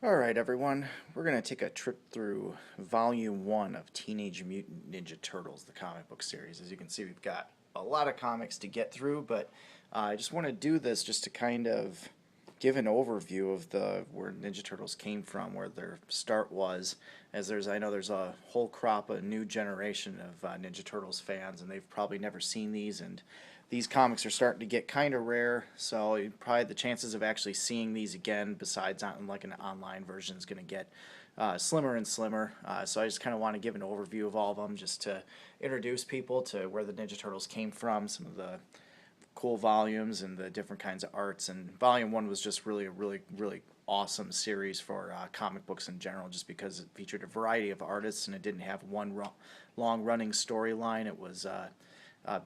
Alright everyone, we're going to take a trip through Volume 1 of Teenage Mutant Ninja Turtles, the comic book series. As you can see, we've got a lot of comics to get through, but I just want to do this just to kind of give an overview of where Ninja Turtles came from, where their start was, as I know there's a whole crop, a new generation of Ninja Turtles fans, and they've probably never seen these, and these comics are starting to get kind of rare, so probably the chances of actually seeing these again, besides on like an online version, is going to get slimmer and slimmer. So I just kind of want to give an overview of all of them, just to introduce people to where the Ninja Turtles came from, some of the cool volumes and the different kinds of arts. And Volume 1 was just really a really awesome series for comic books in general, just because it featured a variety of artists and it didn't have one long running storyline. It was a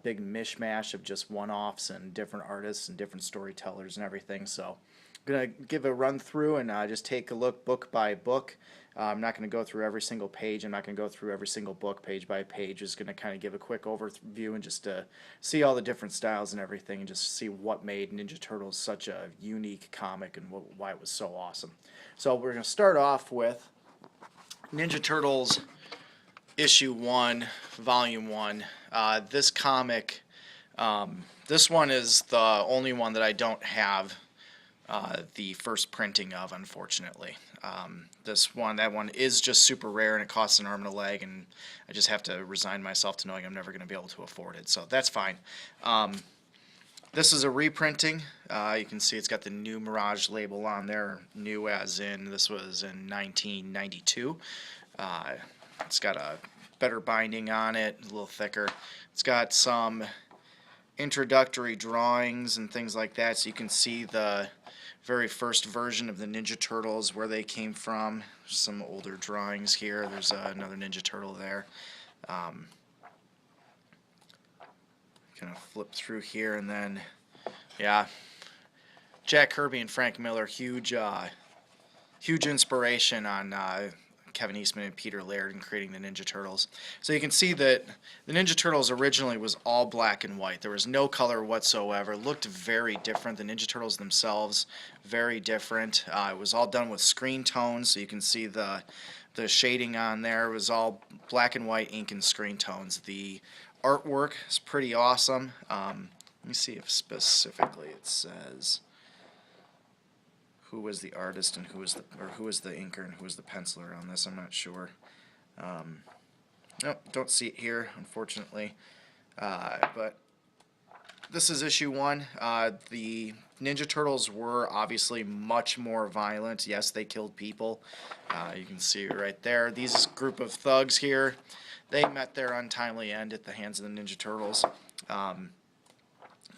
big mishmash of just one-offs and different artists and different storytellers and everything. So I'm going to give a run through and just take a look book by book. I'm not going to go through every single page. I'm not going to go through every single book page by page. Just going to kind of give a quick overview and just see all the different styles and everything, and just see what made Ninja Turtles such a unique comic and why it was so awesome. So we're going to start off with Ninja Turtles Issue 1, Volume 1. This comic, this one is the only one that I don't have the first printing of, unfortunately. That one is just super rare, and it costs an arm and a leg, and I just have to resign myself to knowing I'm never going to be able to afford it, so that's fine. This is a reprinting. You can see it's got the new Mirage label on there, new as in this was in 1992. It's got a better binding on it, a little thicker. It's got some introductory drawings and things like that, so you can see the very first version of the Ninja Turtles, where they came from. Some older drawings here. There's another Ninja Turtle there. Kind of flip through here, and then, yeah, Jack Kirby and Frank Miller, huge inspiration on Kevin Eastman and Peter Laird in creating the Ninja Turtles. So you can see that the Ninja Turtles originally was all black and white. There was no color whatsoever. It looked very different. The Ninja Turtles themselves, very different. It was all done with screen tones, so you can see the shading on there. It was all black and white ink and screen tones. The artwork is pretty awesome. Let me see if specifically it says who was the artist and who was the inker and who was the penciler on this. I'm not sure. Nope, don't see it here, unfortunately. But this is issue 1. The Ninja Turtles were obviously much more violent. Yes, they killed people. You can see it right there. These group of thugs here, they met their untimely end at the hands of the Ninja Turtles.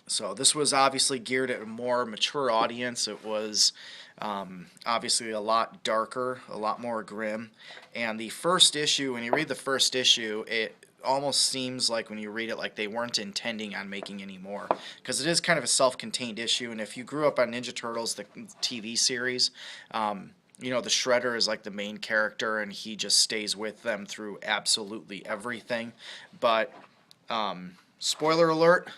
So this was obviously geared at a more mature audience. It was obviously a lot darker, a lot more grim. And the first issue, when you read the first issue, it almost seems like when you read it like they weren't intending on making any more, because it is kind of a self-contained issue. And if you grew up on Ninja Turtles, the TV series, you know, the Shredder is like the main character, and he just stays with them through absolutely everything. But spoiler alert,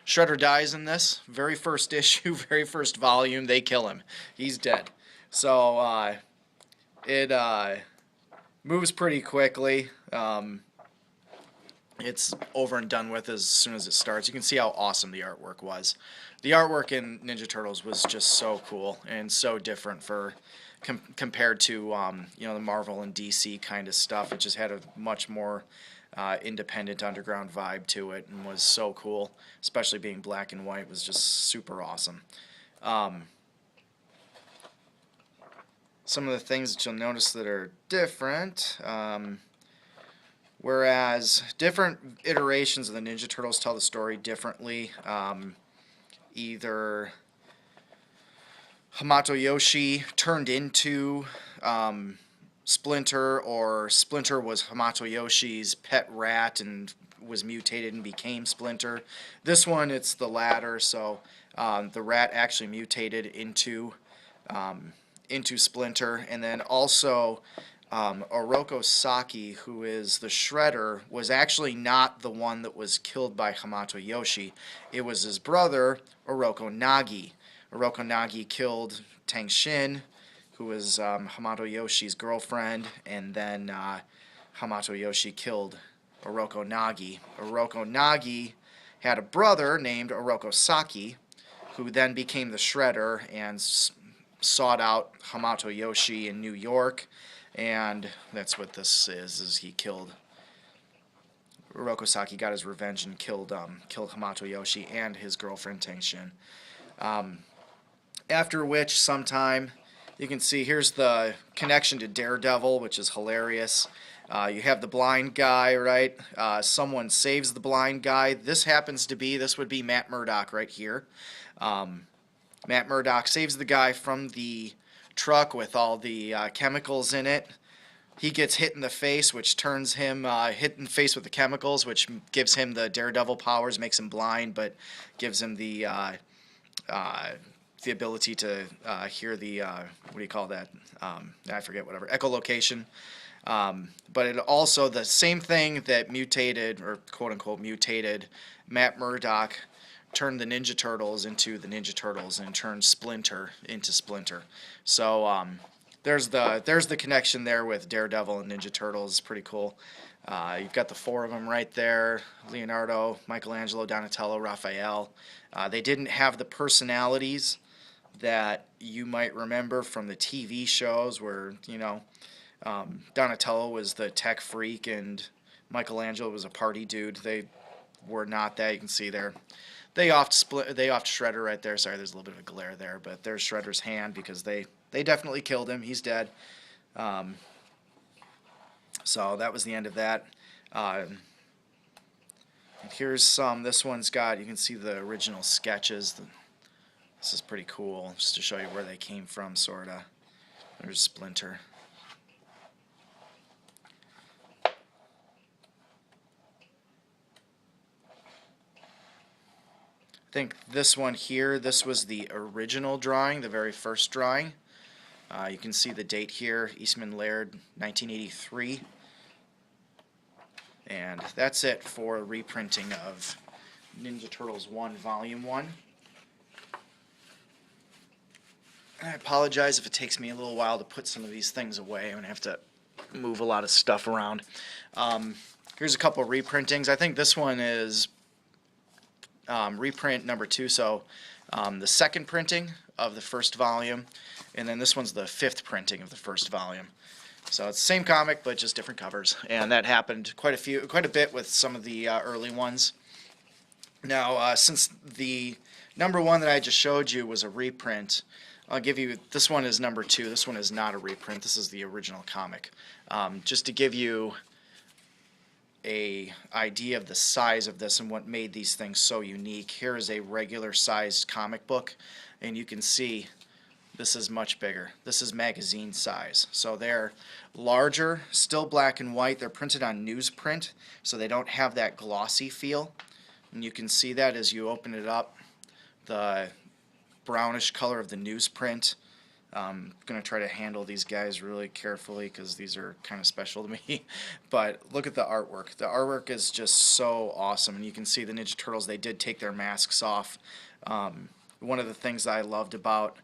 Shredder dies in this very first issue, very first volume. They kill him. He's dead. So it moves pretty quickly. It's over and done with as soon as it starts. You can see how awesome the artwork was. The artwork in Ninja Turtles was just so cool and so different compared to you know, the Marvel and DC kind of stuff. It just had a much more independent underground vibe to it, and was so cool. Especially being black and white was just super awesome. Some of the things that you'll notice that are different. Whereas different iterations of the Ninja Turtles tell the story differently. Either Hamato Yoshi turned into Splinter, or Splinter was Hamato Yoshi's pet rat and was mutated and became Splinter. This one, it's the latter, so the rat actually mutated into Splinter. And then also Oroko Saki, who is the Shredder, was actually not the one that was killed by Hamato Yoshi. It was his brother, Oroko Nagi. Oroko Nagi killed Tang Shin, who was Hamato Yoshi's girlfriend, and then Hamato Yoshi killed Oroko Nagi. Oroko Nagi had a brother named Oroko Saki, who then became the Shredder and sought out Hamato Yoshi in New York, and that's what this is he killed Oroko Saki, got his revenge and killed Hamato Yoshi and his girlfriend Tengshin. After which, sometime, you can see here's the connection to Daredevil, which is hilarious. You have the blind guy, right? Someone saves the blind guy. This would be Matt Murdock right here. Matt Murdock saves the guy from the truck with all the chemicals in it. He gets hit in the face, which turns him hit in the face with the chemicals, which gives him the Daredevil powers, makes him blind, but gives him the ability to hear the what do you call that? I forget, whatever, echolocation. But it also, the same thing that mutated, or quote unquote mutated, Matt Murdock turned the Ninja Turtles into the Ninja Turtles and turned Splinter into Splinter. So there's the connection there with Daredevil and Ninja Turtles. Pretty cool. You've got the four of them right there: Leonardo, Michelangelo, Donatello, Raphael. They didn't have the personalities that you might remember from the TV shows where, Donatello was the tech freak and Michelangelo was a party dude. They were not that. You can see there. They offed Shredder right there. Sorry, there's a little bit of a glare there, but there's Shredder's hand because they definitely killed him. He's dead. So that was the end of that. Here's some. This one's got, you can see the original sketches. This is pretty cool, just to show you where they came from, sort of. There's Splinter. I think this one here, this was the original drawing, the very first drawing. You can see the date here, Eastman Laird, 1983. And that's it for reprinting of Ninja Turtles 1, Volume 1. I apologize if it takes me a little while to put some of these things away. I'm going to have to move a lot of stuff around. Here's a couple reprintings. I think this one is reprint number 2, so the second printing of the first volume, and then this one's the 5th printing of the first volume. So it's the same comic, but just different covers, and that happened quite a bit with some of the early ones. Now, since the number 1 that I just showed you was a reprint, I'll give you, this one is number 2. This one is not a reprint. This is the original comic. Just to give you a idea of the size of this and what made these things so unique, here is a regular sized comic book, and you can see this is much bigger. This is magazine size. So they're larger, still black and white. They're printed on newsprint, so they don't have that glossy feel. And you can see that as you open it up, the brownish color of the newsprint. I'm going to try to handle these guys really carefully because these are kind of special to me. But look at the artwork. The artwork is just so awesome. And you can see the Ninja Turtles, they did take their masks off. One of the things I loved about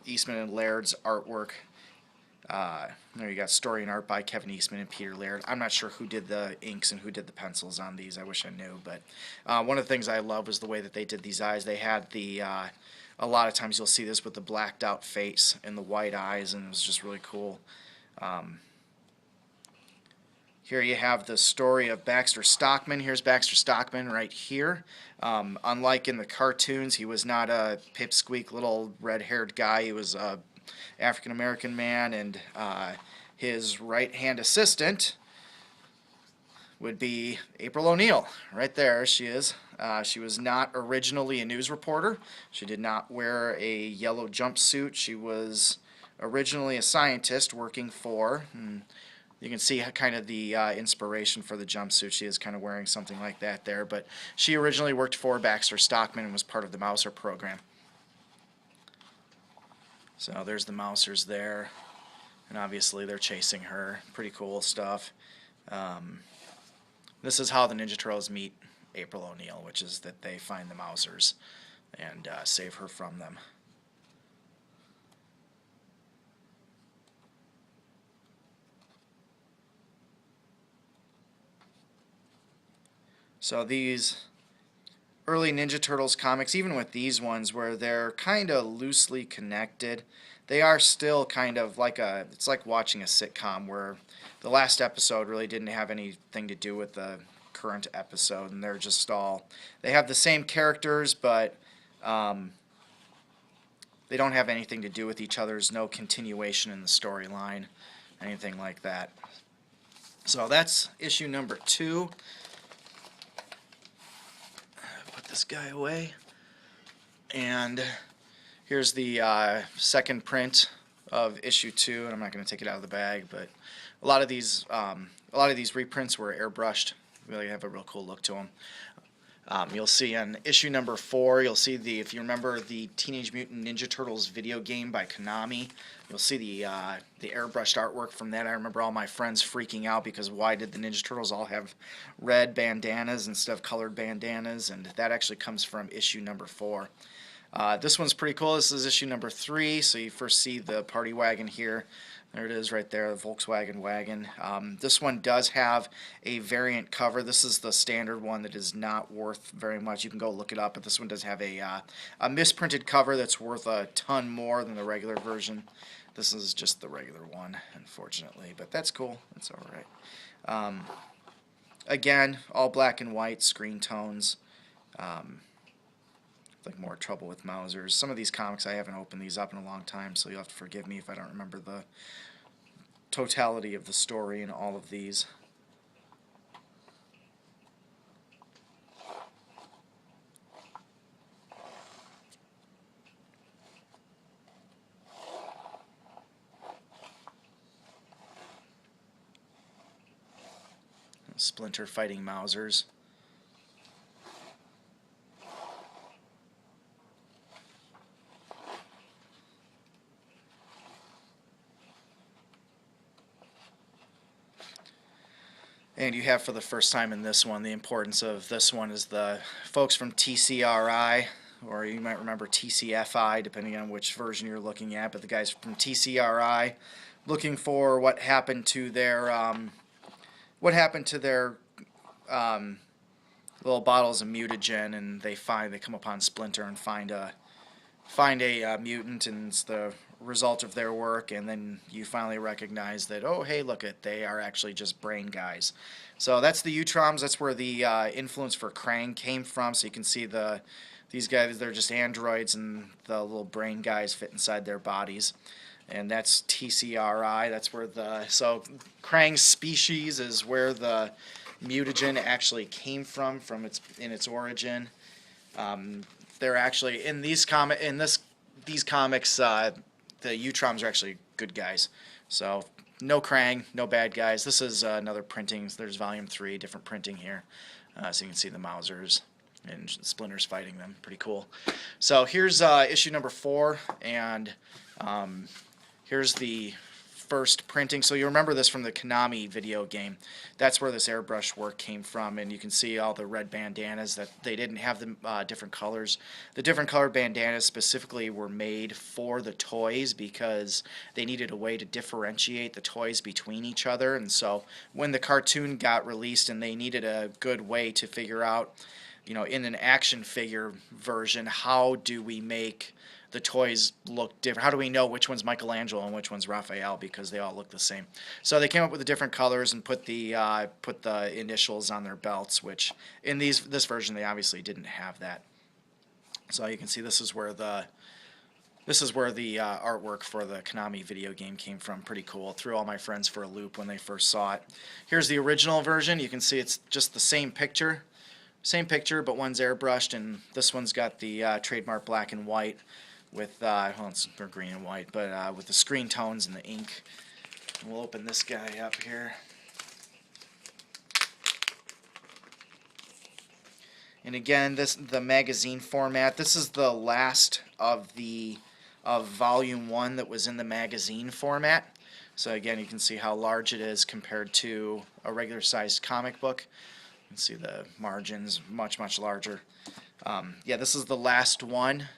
Eastman and Laird's artwork, there you got story and art by Kevin Eastman and Peter Laird. I'm not sure who did the inks and who did the pencils on these. I wish I knew. But one of the things I love was the way that they did these eyes. They had the a lot of times you'll see this with the blacked out face and the white eyes, and it was just really cool. Here you have the story of Baxter Stockman. Here's Baxter Stockman right here. Unlike in the cartoons, he was not a pipsqueak little red-haired guy. He was a African-American man, and his right-hand assistant would be April O'Neil. Right there she is. She was not originally a news reporter. She did not wear a yellow jumpsuit. She was originally a scientist working for, you can see kind of the inspiration for the jumpsuit. She is kind of wearing something like that there, but she originally worked for Baxter Stockman and was part of the Mouser program. So there's the Mousers there, and obviously they're chasing her. Pretty cool stuff. This is how the Ninja Turtles meet April O'Neil, which is that they find the Mousers and save her from them. So these early Ninja Turtles comics, even with these ones where they're kind of loosely connected, they are still kind of like it's like watching a sitcom where the last episode really didn't have anything to do with the current episode, and they're just they have the same characters, but um, they don't have anything to do with each other. There's no continuation in the storyline, anything like that. So that's issue number 2. Put this guy away. And here's the second print of issue 2, and I'm not going to take it out of the bag, but a lot of these reprints were airbrushed. Really have a real cool look to them. You'll see on issue number 4, you'll see if you remember the Teenage Mutant Ninja Turtles video game by Konami, you'll see the airbrushed artwork from that. I remember all my friends freaking out because why did the Ninja Turtles all have red bandanas instead of colored bandanas, and that actually comes from issue number 4. This one's pretty cool. This is issue number 3, so you first see the party wagon here. There it is right there, the Volkswagen wagon. This one does have a variant cover. This is the standard one that is not worth very much. You can go look it up, but this one does have a misprinted cover that's worth a ton more than the regular version. This is just the regular one, unfortunately, but that's cool. That's all right. Again, all black and white, screen tones. Like more trouble with Mausers. Some of these comics I haven't opened these up in a long time, so you'll have to forgive me if I don't remember the totality of the story in all of these. Splinter fighting Mausers. And you have for the first time in this one, the importance of this one is the folks from TCRI, or you might remember TCFI, depending on which version you're looking at, but the guys from TCRI looking for what happened to their little bottles of mutagen, and they come upon Splinter and find a mutant, and it's the result of their work, and then you finally recognize that, oh, hey, look they are actually just brain guys. So that's the Utroms. That's where the influence for Krang came from. So you can see these guys, they're just androids, and the little brain guys fit inside their bodies. And that's TCRI. That's where so Krang's species is where the mutagen actually came from its origin. They're actually in these comics. The Utroms are actually good guys. So no Krang, no bad guys. This is another printing. There's volume 3, different printing here, so you can see the Mausers and Splinter's fighting them. Pretty cool. So here's issue number 4, and here's the first printing. So you remember this from the Konami video game. That's where this airbrush work came from, and you can see all the red bandanas that they didn't have the different colors. The different colored bandanas specifically were made for the toys because they needed a way to differentiate the toys between each other, and so when the cartoon got released and they needed a good way to figure out, in an action figure version, how do we make the toys look different? How do we know which one's Michelangelo and which one's Raphael, because they all look the same? So they came up with the different colors and put the initials on their belts, which in this version they obviously didn't have that. So you can see this is where the artwork for the Konami video game came from. Pretty cool. Threw all my friends for a loop when they first saw it. Here's the original version. You can see it's just the same picture, but one's airbrushed, and this one's got the trademark black and white with it's green and white, but with the screen tones and the ink. We'll open this guy up here. And again, the magazine format. This is the last of volume 1 that was in the magazine format. So again, you can see how large it is compared to a regular sized comic book. You can see the margins much, much larger. Yeah, this is the last one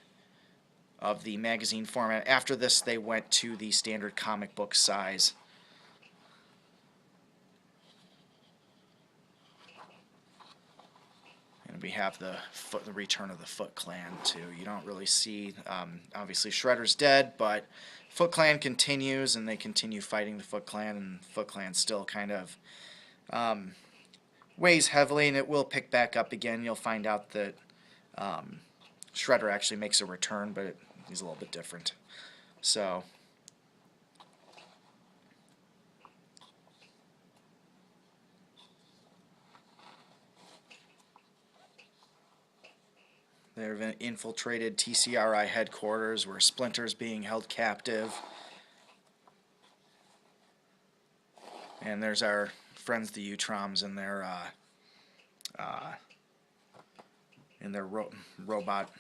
of the magazine format. After this, they went to the standard comic book size. And we have the return of the Foot Clan too. You don't really see, obviously Shredder's dead, but Foot Clan continues, and they continue fighting the Foot Clan, and Foot Clan still kind of weighs heavily, and it will pick back up again. You'll find out that Shredder actually makes a return, but he's a little bit different. So they've infiltrated TCRI headquarters where Splinter's being held captive. And there's our friends, the Utroms, in their robot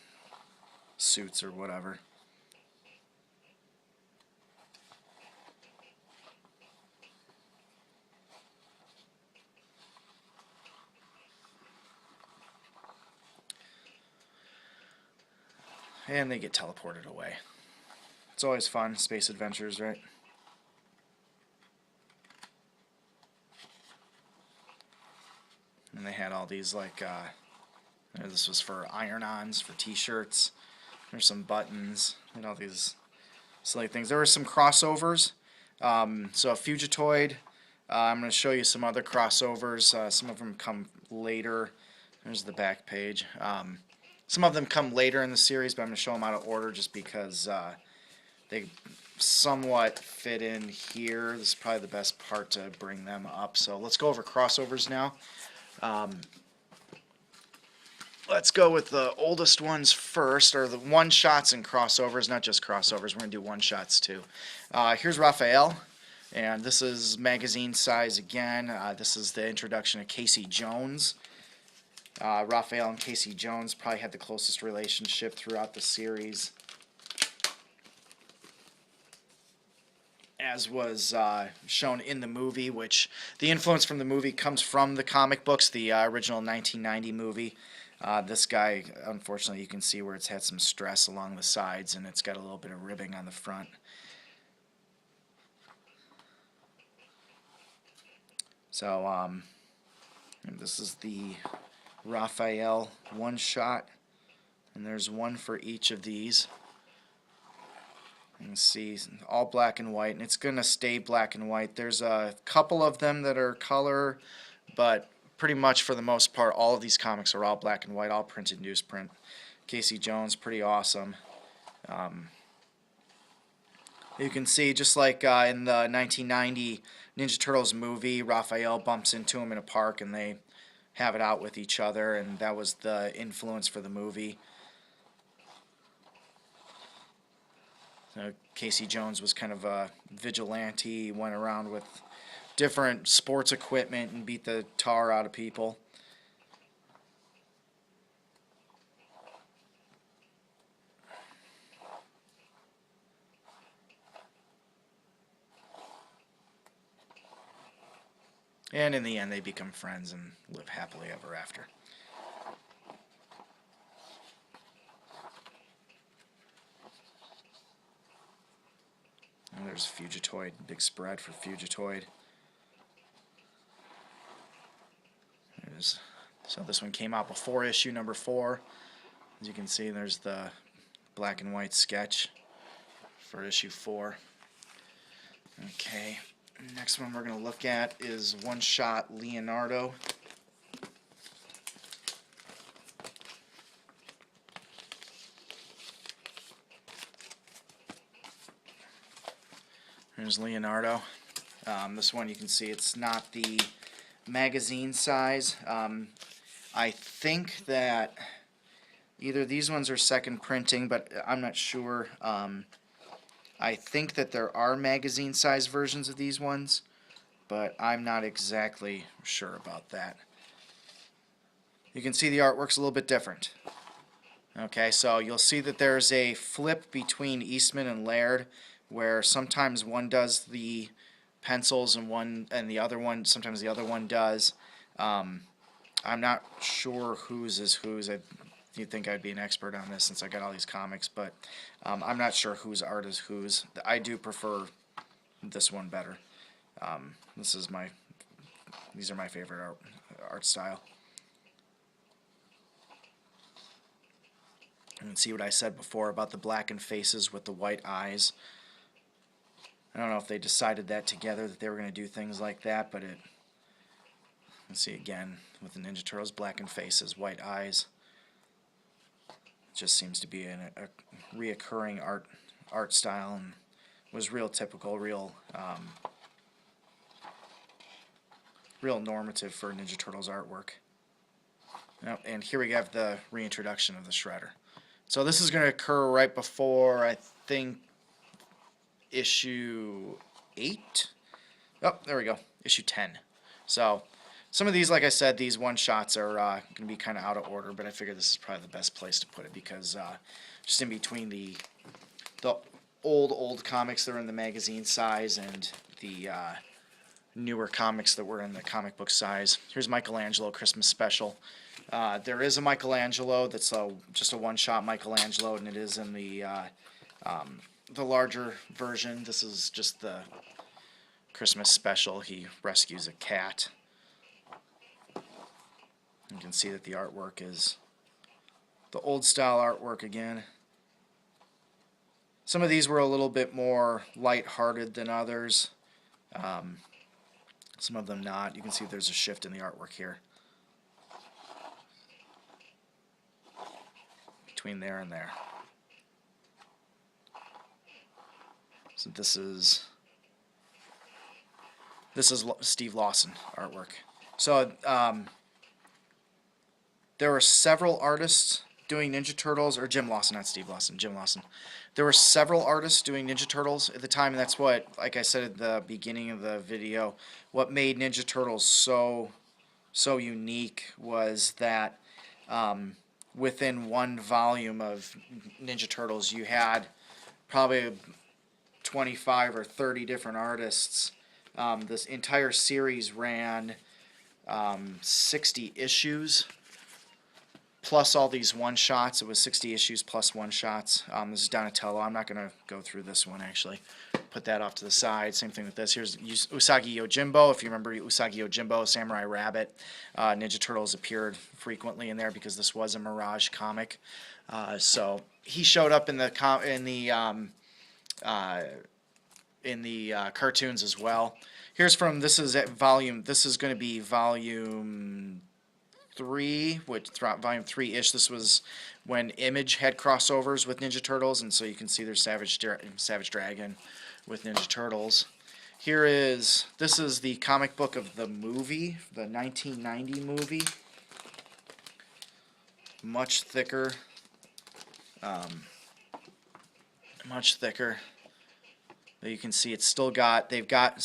suits or whatever. And they get teleported away. It's always fun, space adventures, right? And they had all these, like, this was for iron-ons, for t-shirts. There's some buttons and all these silly things. There were some crossovers. So a Fugitoid. I'm going to show you some other crossovers. Some of them come later. There's the back page. Some of them come later in the series, but I'm going to show them out of order just because they somewhat fit in here. This is probably the best part to bring them up. So let's go over crossovers now. Let's go with the oldest ones first, or the one-shots and crossovers, not just crossovers. We're going to do one-shots too. Here's Raphael, and this is magazine size again. This is the introduction of Casey Jones. Raphael and Casey Jones probably had the closest relationship throughout the series, as was shown in the movie, which the influence from the movie comes from the comic books, the original 1990 movie. This guy, unfortunately, you can see where it's had some stress along the sides, and it's got a little bit of ribbing on the front. So, this is the Raphael one-shot, and there's one for each of these. You can see all black and white, and it's going to stay black and white. There's a couple of them that are color, but pretty much for the most part, all of these comics are all black and white, all printed newsprint. Casey Jones, pretty awesome. You can see, just like in the 1990 Ninja Turtles movie, Raphael bumps into him in a park, and they have it out with each other, and that was the influence for the movie. Casey Jones was kind of a vigilante. He went around with different sports equipment and beat the tar out of people. And in the end, they become friends and live happily ever after. And there's Fugitoid, big spread for Fugitoid. So this one came out before issue number 4. As you can see, there's the black and white sketch for issue 4. Okay, next one we're going to look at is one-shot Leonardo. There's Leonardo. This one you can see it's not the magazine size. I think that either these ones are second printing, but I'm not sure. I think that there are magazine size versions of these ones, but I'm not exactly sure about that. You can see the artwork's a little bit different. Okay, so you'll see that there's a flip between Eastman and Laird, where sometimes one does the pencils and the other one, sometimes the other one does. I'm not sure whose is whose. You'd think I'd be an expert on this since I got all these comics, but I'm not sure whose art is whose. I do prefer this one better. These are my favorite art style. You can see what I said before about the blackened faces with the white eyes. I don't know if they decided that together, that they were going to do things like that, but let's see again with the Ninja Turtles, blackened faces, white eyes. It just seems to be a reoccurring art style, and was real typical, real normative for Ninja Turtles artwork. Yep, and here we have the reintroduction of the Shredder. So this is going to occur right before, I think, issue 8? Oh, there we go, issue 10. So some of these, like I said, these one-shots are going to be kind of out of order, but I figured this is probably the best place to put it because just in between the old comics that are in the magazine size and the newer comics that were in the comic book size. Here's Michelangelo Christmas Special. There is a Michelangelo that's just a one-shot Michelangelo, and it is in the larger version. This is just the Christmas Special. He rescues a cat. You can see that the artwork is the old style artwork again. Some of these were a little bit more light-hearted than others. Some of them not. You can see there's a shift in the artwork here between there and there. So this is Steve Lawson artwork. So there were several artists doing Ninja Turtles, or Jim Lawson, not Steve Lawson, Jim Lawson. There were several artists doing Ninja Turtles at the time, and that's what, like I said at the beginning of the video, what made Ninja Turtles so unique was that within one volume of Ninja Turtles you had probably 25 or 30 different artists. This entire series ran 60 issues plus all these one-shots. It was 60 issues plus one-shots. This is Donatello. I'm not going to go through this one, actually. Put that off to the side. Same thing with this. Here's Usagi Yojimbo. If you remember Usagi Yojimbo, Samurai Rabbit. Ninja Turtles appeared frequently in there because this was a Mirage comic. So he showed up in the cartoons as well. Here's from, this is going to be volume 3, volume 3-ish. This was when Image had crossovers with Ninja Turtles, and so you can see there's Savage Dragon with Ninja Turtles. This is the comic book of the movie, the 1990 movie. Much thicker. Much thicker. You can see it's still got, they've got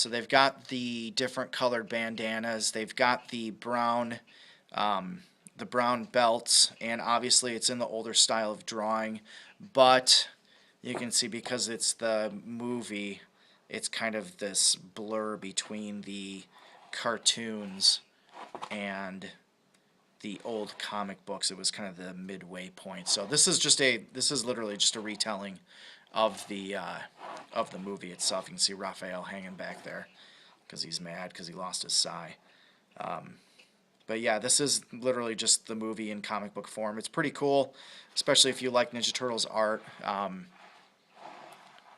the different colored bandanas. They've got the brown belts, and obviously it's in the older style of drawing, but you can see because it's the movie, it's kind of this blur between the cartoons and the old comic books. It was kind of the midway point. So this is literally just a retelling of the movie itself. You can see Raphael hanging back there because he's mad because he lost his Psy. But yeah, this is literally just the movie in comic book form. It's pretty cool, especially if you like Ninja Turtles art.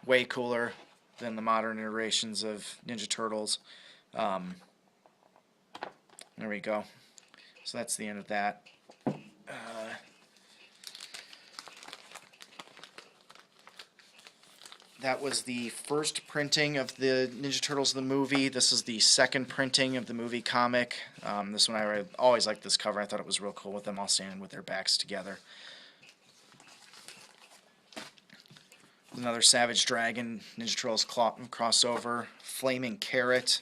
Way cooler than the modern iterations of Ninja Turtles. There we go. So that's the end of that. That was the first printing of the Ninja Turtles the movie. This is the second printing of the movie comic. This one, I always liked this cover. I thought it was real cool with them all standing with their backs together. Another Savage Dragon, Ninja Turtles crossover. Flaming Carrot.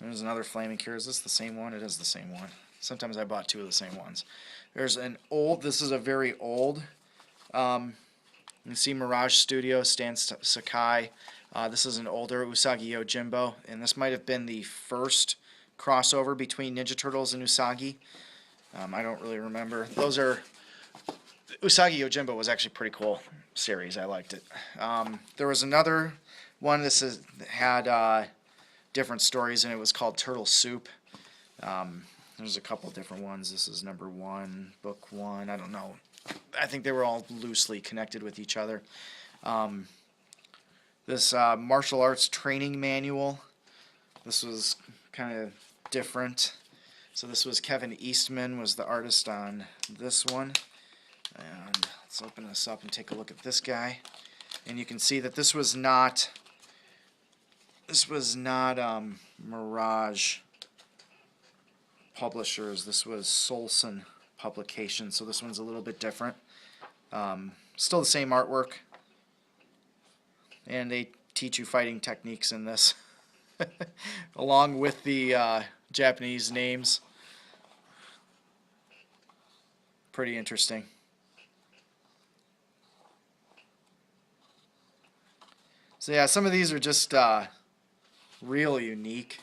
There's another Flaming Carrot. Is this the same one? It is the same one. Sometimes I bought two of the same ones. There's an old, this is a very old, you can see Mirage Studio, Stan Sakai. This is an older Usagi Yojimbo, and this might have been the first crossover between Ninja Turtles and Usagi. I don't really remember. Usagi Yojimbo was actually a pretty cool series. I liked it. There was another one. This had different stories, and it was called Turtle Soup. There's a couple different ones. This is number 1, book 1. I don't know I think they were all loosely connected with each other. This martial arts training manual, this was kind of different. So this was Kevin Eastman was the artist on this one. And let's open this up and take a look at this guy. And you can see that this was not Mirage Publishers. This was Solson Publications. So this one's a little bit different. Still the same artwork. And they teach you fighting techniques in this. Along with the Japanese names. Pretty interesting. So yeah, some of these are just really unique,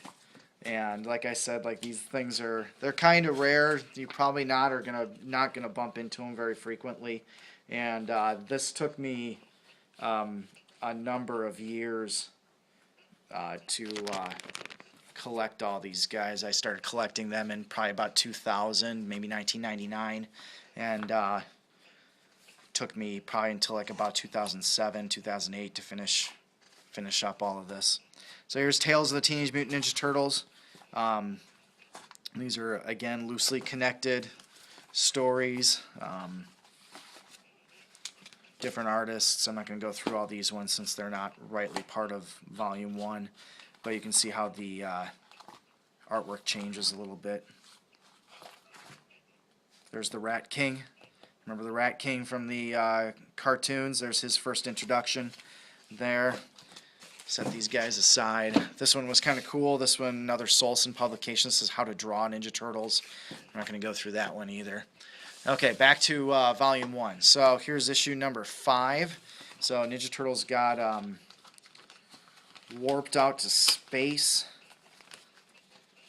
and like I said, like these things they're kind of rare. You probably not gonna bump into them very frequently, and this took me a number of years to collect all these guys. I started collecting them in probably about 2000, maybe 1999, and took me probably until like about 2007, 2008 to finish up all of this. So here's Tales of the Teenage Mutant Ninja Turtles. These are, again, loosely connected stories. Different artists. I'm not going to go through all these ones since they're not rightly part of Volume 1. But you can see how the artwork changes a little bit. There's the Rat King. Remember the Rat King from the cartoons? There's his first introduction there. Set these guys aside. This one was kind of cool. This one, another Solson publication. This is How to Draw Ninja Turtles. I'm not going to go through that one either. Okay, back to Volume 1. So here's issue number 5. So Ninja Turtles got warped out to space.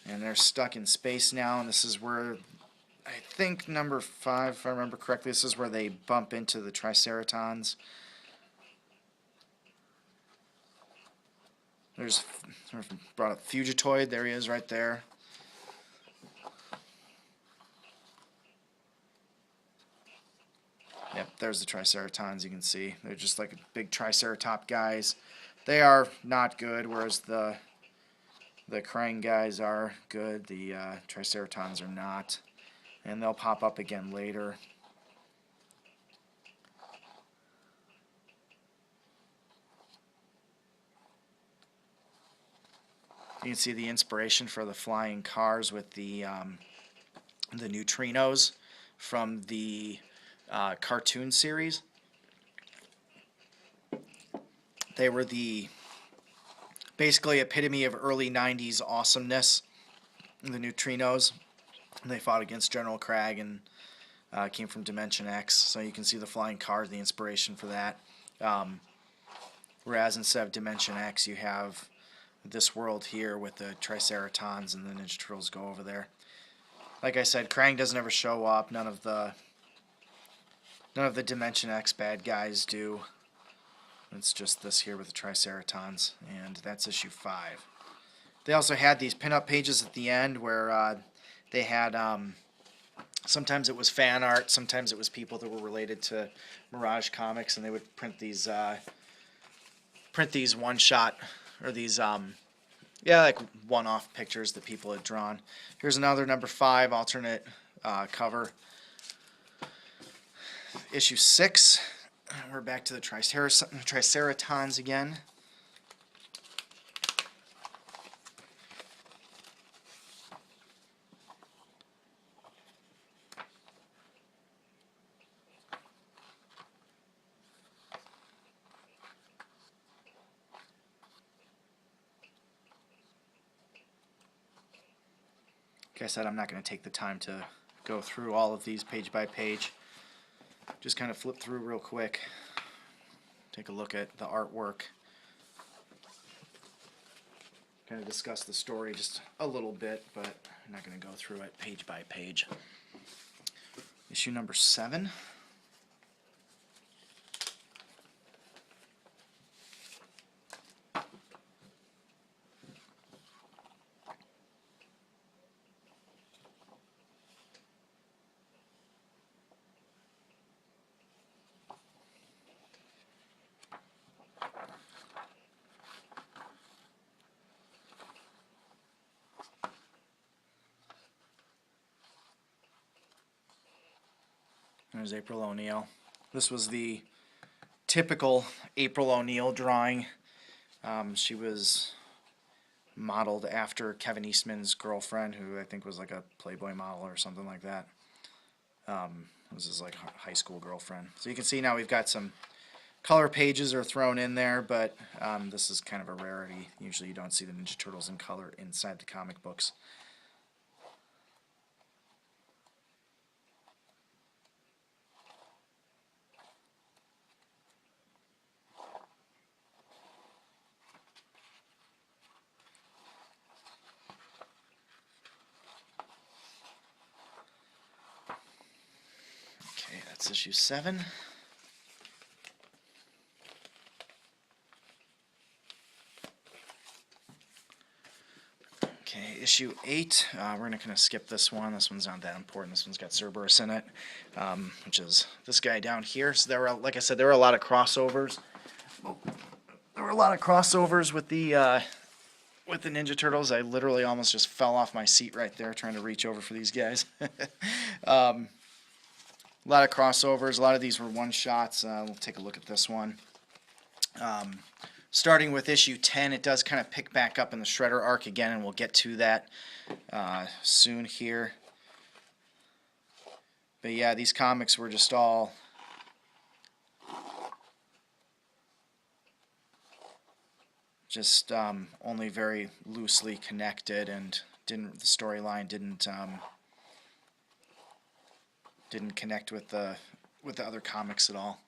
And they're stuck in space now. And this is where, I think number 5, if I remember correctly, this is where they bump into the Triceratons. There's brought up Fugitoid. There he is right there. Yep, there's the Triceratons. You can see they're just like big Triceratop guys. They are not good, whereas the Krang guys are good. The Triceratons are not, and they'll pop up again later. You can see the inspiration for the flying cars with the neutrinos from the cartoon series. They were the basically epitome of early 90s awesomeness, the neutrinos. They fought against General Krag and came from Dimension X, so you can see the flying cars, the inspiration for that. Whereas instead of Dimension X, you have this world here with the Triceratons, and the Ninja Turtles go over there. Like I said, Krang doesn't ever show up. None of the Dimension X bad guys do. It's just this here with the Triceratons, and that's issue 5. They also had these pinup pages at the end where they had sometimes it was fan art, sometimes it was people that were related to Mirage Comics, and they would print these one shot or these like one-off pictures that people had drawn. Here's another number 5 alternate cover. Issue 6. We're back to the Triceratons again. Like I said, I'm not going to take the time to go through all of these page by page. Just kind of flip through real quick. Take a look at the artwork. Kind of discuss the story just a little bit, but I'm not going to go through it page by page. Issue number 7. There's April O'Neil. This was the typical April O'Neil drawing. She was modeled after Kevin Eastman's girlfriend, who I think was like a Playboy model or something like that. This is like high school girlfriend. So you can see now we've got some color pages are thrown in there, but this is kind of a rarity. Usually you don't see the Ninja Turtles in color inside the comic books. Okay, that's issue 7. Okay, issue 8. We're going to kind of skip this one. This one's not that important. This one's got Cerberus in it, which is this guy down here. So there were, like I said, there were a lot of crossovers. There were a lot of crossovers with the Ninja Turtles. I literally almost just fell off my seat right there trying to reach over for these guys. A lot of crossovers. A lot of these were one-shots. We'll take a look at this one. Starting with issue 10, it does kind of pick back up in the Shredder arc again, and we'll get to that soon here. But yeah, these comics were just all only very loosely connected, and the storyline didn't connect with the other comics at all.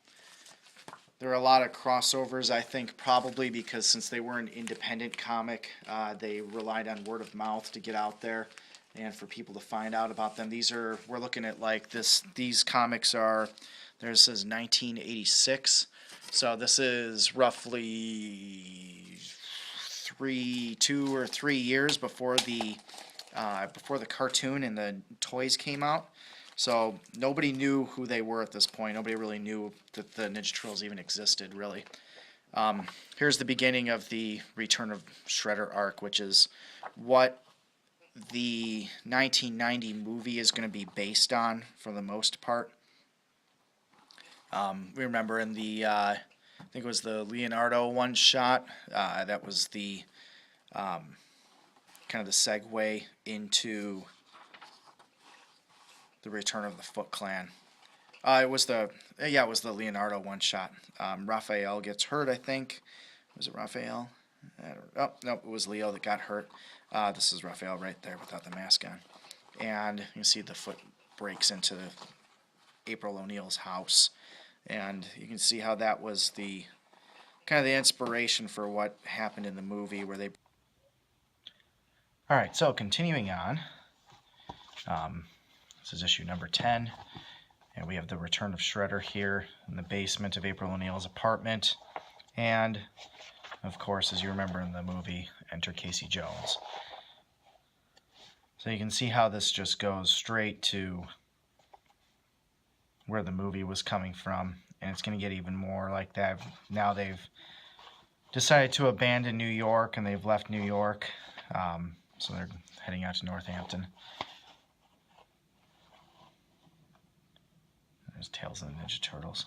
There were a lot of crossovers, I think, probably because since they were an independent comic, they relied on word of mouth to get out there and for people to find out about them. We're looking at like this. These comics are, this says 1986, so this is roughly 2 or 3 years before the cartoon and the toys came out. So nobody knew who they were at this point. Nobody really knew that the Ninja Turtles even existed, really. Here's the beginning of the Return of Shredder arc, which is what the 1990 movie is going to be based on for the most part. We remember in the, I think it was the Leonardo one-shot, that was the kind of the segue into the Return of the Foot Clan. It was the Leonardo one shot. Raphael gets hurt, I think. Was it Raphael? Oh no, it was Leo that got hurt. This is Raphael right there without the mask on, and you can see the foot breaks into April O'Neil's house, and you can see how that was the kind of the inspiration for what happened in the movie where they. All right, so continuing on. This is issue number 10, and we have the Return of Shredder here in the basement of April O'Neil's apartment, and of course, as you remember in the movie, enter Casey Jones. So you can see how this just goes straight to where the movie was coming from, and it's going to get even more like that. Now they've decided to abandon New York, and they've left New York, so they're heading out to Northampton. There's Tales of the Ninja Turtles.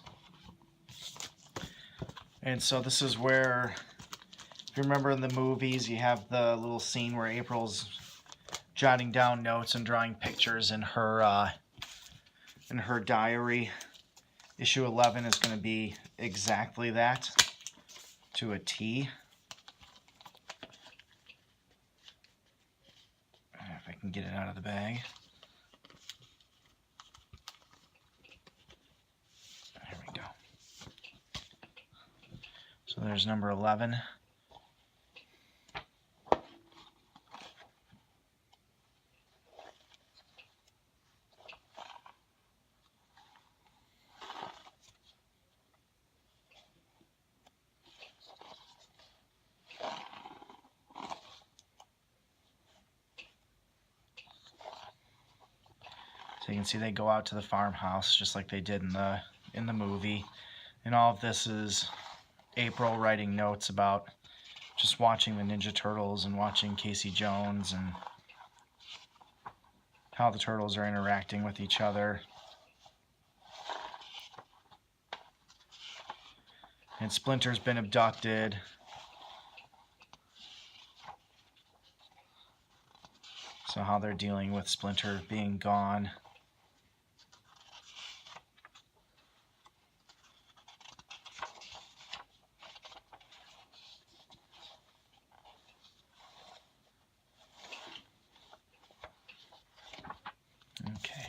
And so this is where, if you remember in the movies, you have the little scene where April's jotting down notes and drawing pictures in her diary. Issue 11 is going to be exactly that, to a T. If I can get it out of the bag. So there's number 11. So you can see they go out to the farmhouse just like they did in the movie. And all of this is April writing notes about just watching the Ninja Turtles and watching Casey Jones and how the Turtles are interacting with each other. And Splinter's been abducted. So how they're dealing with Splinter being gone. Okay.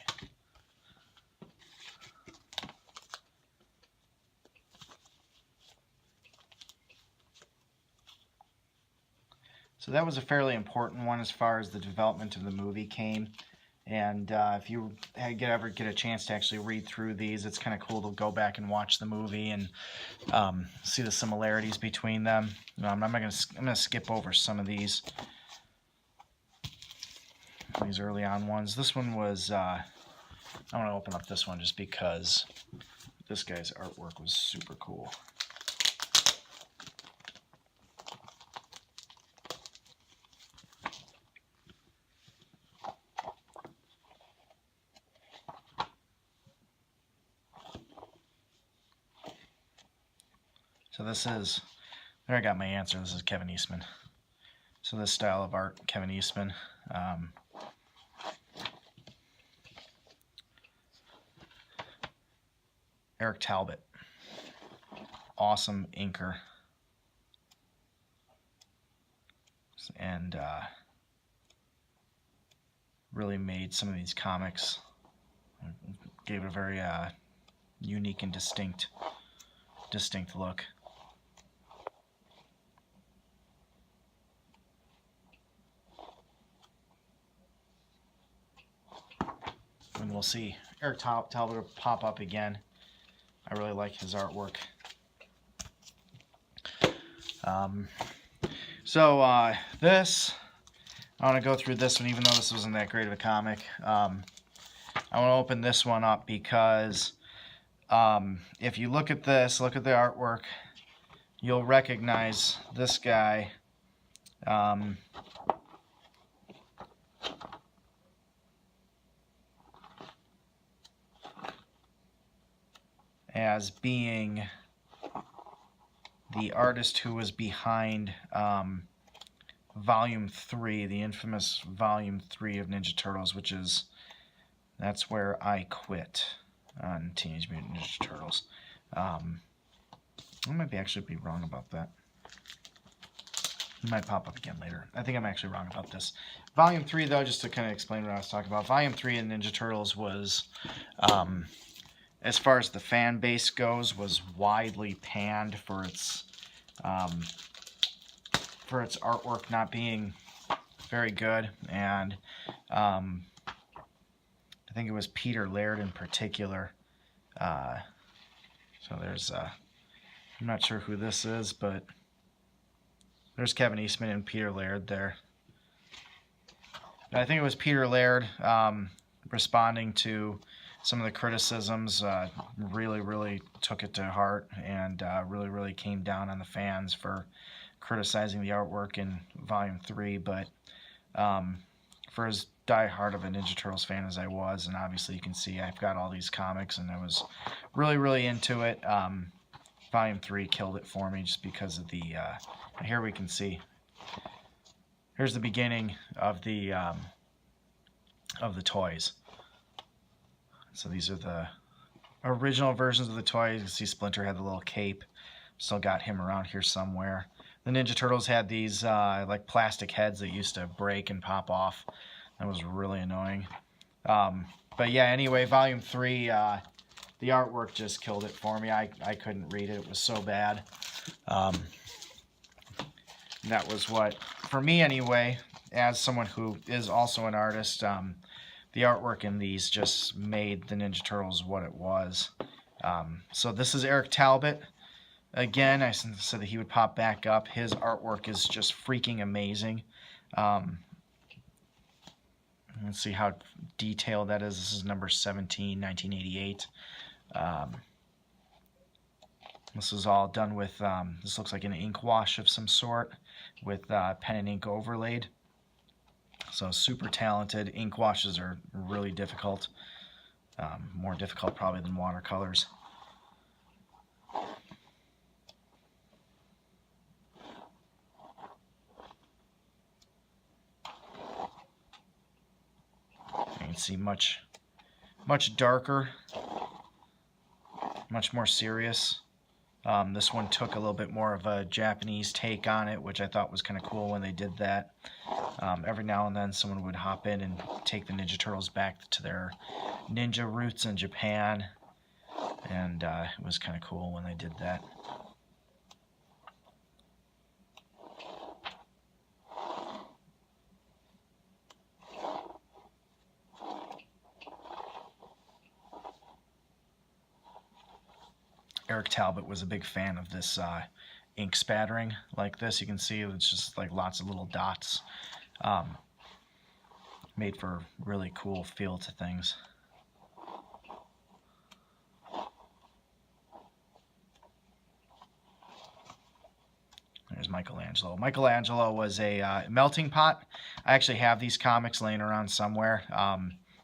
So that was a fairly important one as far as the development of the movie came. And if you ever get a chance to actually read through these, it's kind of cool to go back and watch the movie and see the similarities between them. I'm gonna skip over some of these early on ones. This one was I want to open up this one just because this guy's artwork was super cool. So this is, there I got my answer, this is Kevin Eastman. So this style of art, Kevin Eastman. Eric Talbot, awesome inker. And really made some of these comics, gave it a very unique and distinct look. And we'll see Eric Talbot will pop up again. I really like his artwork. This, I want to go through this one, even though this wasn't that great of a comic. I want to open this one up because if you look at this, look at the artwork, you'll recognize this guy. As being the artist who was behind Volume 3, the infamous Volume 3 of Ninja Turtles, that's where I quit on Teenage Mutant Ninja Turtles. I might actually be wrong about that. It might pop up again later. I think I'm actually wrong about this. Volume 3, though, just to kind of explain what I was talking about, Volume 3 in Ninja Turtles was, as far as the fan base goes, was widely panned for its artwork not being very good, and I think it was Peter Laird in particular. So there's I'm not sure who this is, but there's Kevin Eastman and Peter Laird there. I think it was Peter Laird responding to some of the criticisms, really took it to heart, and really came down on the fans for criticizing the artwork in Volume 3. But for as diehard of a Ninja Turtles fan as I was, and obviously you can see I've got all these comics, and I was really into it, Volume 3 killed it for me just because of the, here we can see, here's the beginning of the toys. So these are the original versions of the toys. You can see Splinter had the little cape. Still got him around here somewhere. The Ninja Turtles had these like plastic heads that used to break and pop off. That was really annoying. But yeah, anyway, Volume 3, the artwork just killed it for me. I couldn't read it. It was so bad. That was what, for me anyway, as someone who is also an artist, the artwork in these just made the Ninja Turtles what it was. So this is Eric Talbot. Again, I said that he would pop back up. His artwork is just freaking amazing. Let's see how detailed that is. This is number 17, 1988. This is all done with, this looks like an ink wash of some sort with pen and ink overlaid. So super talented. Ink washes are really difficult. More difficult probably than watercolors. can see much darker, much more serious. This one took a little bit more of a Japanese take on it, which I thought was kind of cool when they did that. Every now and then someone would hop in and take the Ninja Turtles back to their ninja roots in Japan, and it was kind of cool when they did that. Eric Talbot was a big fan of this ink spattering like this. You can see it's just like lots of little dots. Made for really cool feel to things. There's Michelangelo. Michelangelo was a melting pot. I actually have these comics laying around somewhere.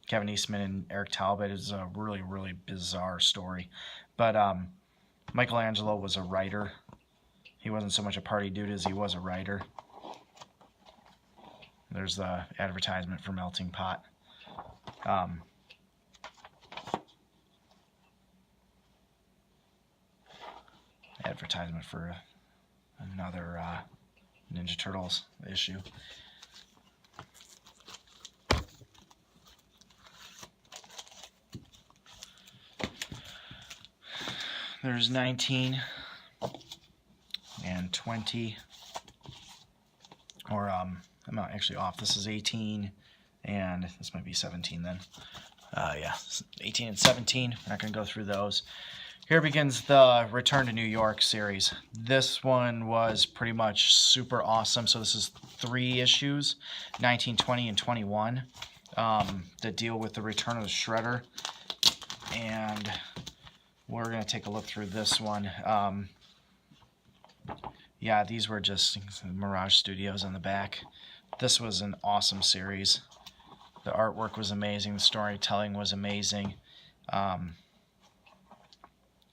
Kevin Eastman and Eric Talbot is a really, really bizarre story. But Michelangelo was a writer. He wasn't so much a party dude as he was a writer. There's the advertisement for Melting Pot. Advertisement for another Ninja Turtles issue. There's 19 and 20, or I'm not actually off. This is 18, and this might be 17 then. Yeah, 18 and 17. We're not going to go through those. Here begins the Return to New York series. This one was pretty much super awesome. So this is 3 issues, 19, 20, and 21, that deal with the return of the Shredder. And we're going to take a look through this one. Yeah, these were just Mirage Studios on the back. This was an awesome series. The artwork was amazing. The storytelling was amazing.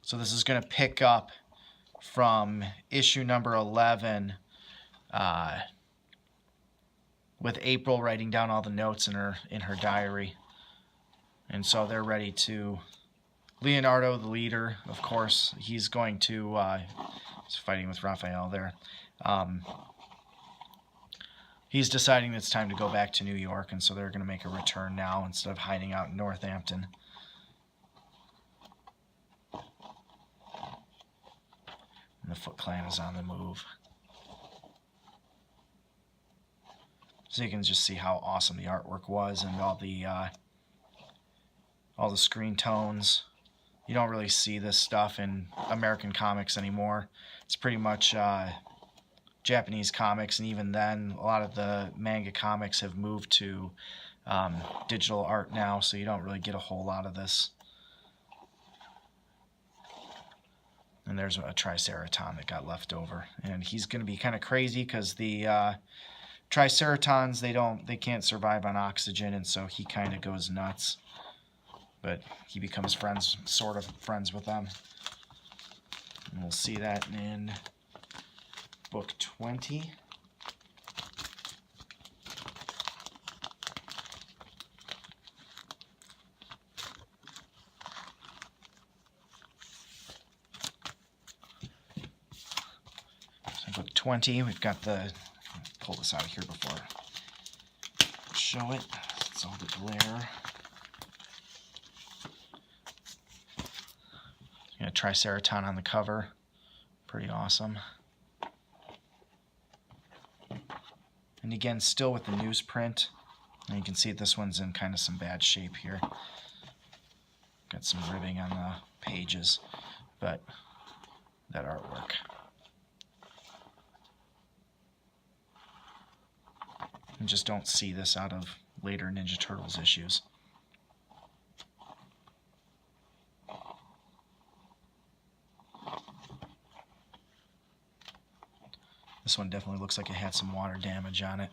So this is going to pick up from issue number 11, with April writing down all the notes in her diary. And so they're ready to... Leonardo, the leader, of course, he's going to... he's fighting with Raphael there. He's deciding it's time to go back to New York, and so they're going to make a return now instead of hiding out in Northampton. And the Foot Clan is on the move. So you can just see how awesome the artwork was and all the screen tones. You don't really see this stuff in American comics anymore. It's pretty much Japanese comics, and even then, a lot of the manga comics have moved to digital art now, so you don't really get a whole lot of this. And there's a Triceraton that got left over, and he's going to be kind of crazy because the Triceratons they can't survive on oxygen, and so he kind of goes nuts. But he becomes sort of friends with them, and we'll see that in book 20. Book 20, we've got the... pull this out of here before I show it. It's all the glare. Got a Triceraton on the cover. Pretty awesome. And again, still with the newsprint. And you can see this one's in kind of some bad shape here. Got some ribbing on the pages, but that artwork. You just don't see this out of later Ninja Turtles issues. This one definitely looks like it had some water damage on it.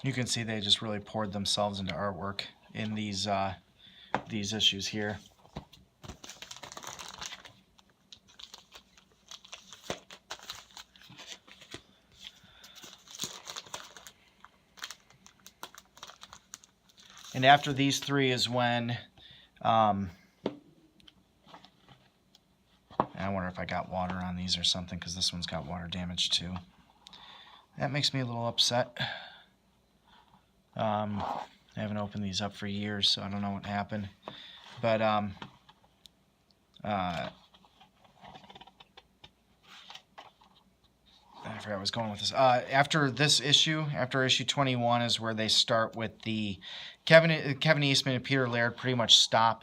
You can see they just really poured themselves into artwork in these issues here. And after these three is when, I wonder if I got water on these or something, because this one's got water damage too. That makes me a little upset. I haven't opened these up for years, so I don't know what happened. But I forgot where I was going with this. After this issue, after issue 21, is where they start with the Kevin Eastman and Peter Laird pretty much stop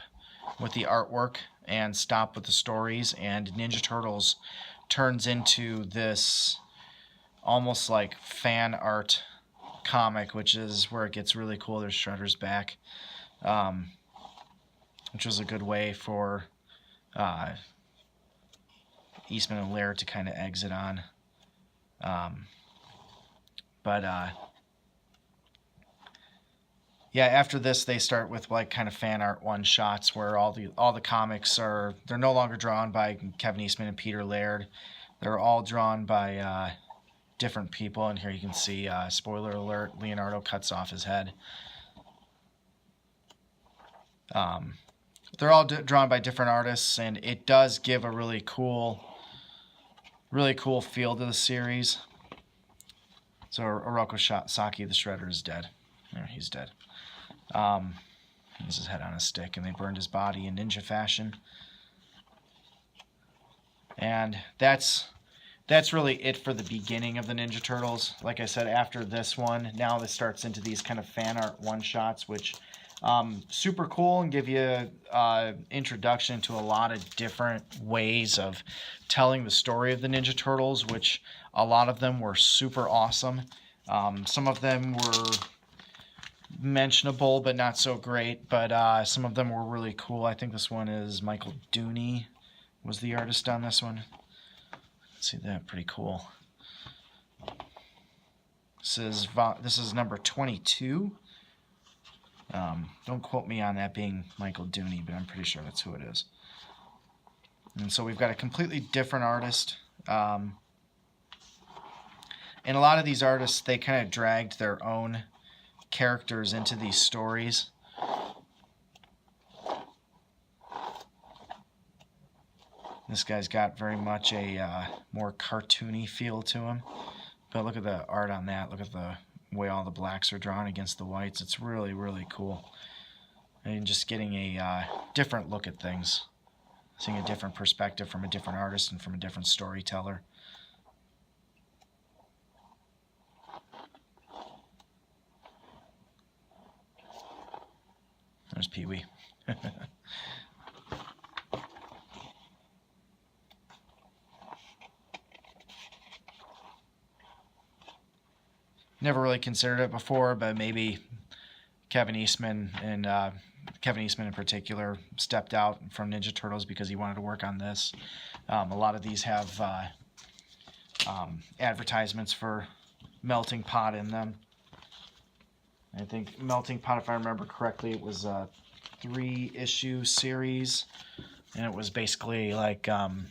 with the artwork and stop with the stories, and Ninja Turtles turns into this almost like fan art comic, which is where it gets really cool. There's Shredder's back, which was a good way for Eastman and Laird to kind of exit on. Yeah, after this they start with like kind of fan art one shots where all the comics they're no longer drawn by Kevin Eastman and Peter Laird. They're all drawn by different people, and here you can see, spoiler alert, Leonardo cuts off his head. They're all drawn by different artists, and it does give a really cool feel to the series. So Oroku Saki, the Shredder, is dead. There, he's dead. He has his head on a stick, and they burned his body in ninja fashion. And that's really it for the beginning of the Ninja Turtles. Like I said, after this one, now this starts into these kind of fan art one-shots, which super cool and give you introduction to a lot of different ways of telling the story of the Ninja Turtles, which a lot of them were super awesome. Some of them were mentionable but not so great, but some of them were really cool. I think this one is Michael Dooney was the artist on this one. Let's see that, pretty cool. This is number 22. Don't quote me on that being Michael Dooney, but I'm pretty sure that's who it is. And so we've got a completely different artist. And a lot of these artists, they kind of dragged their own characters into these stories. This guy's got very much a more cartoony feel to him. But look at the art on that. Look at the way all the blacks are drawn against the whites. It's really, really cool. And just getting a different look at things. Seeing a different perspective from a different artist and from a different storyteller. There's Pee-wee. Never really considered it before, but maybe Kevin Eastman in particular stepped out from Ninja Turtles because he wanted to work on this. A lot of these have advertisements for Melting Pot in them. I think Melting Pot, if I remember correctly, it was a 3-issue series, and it was basically like kind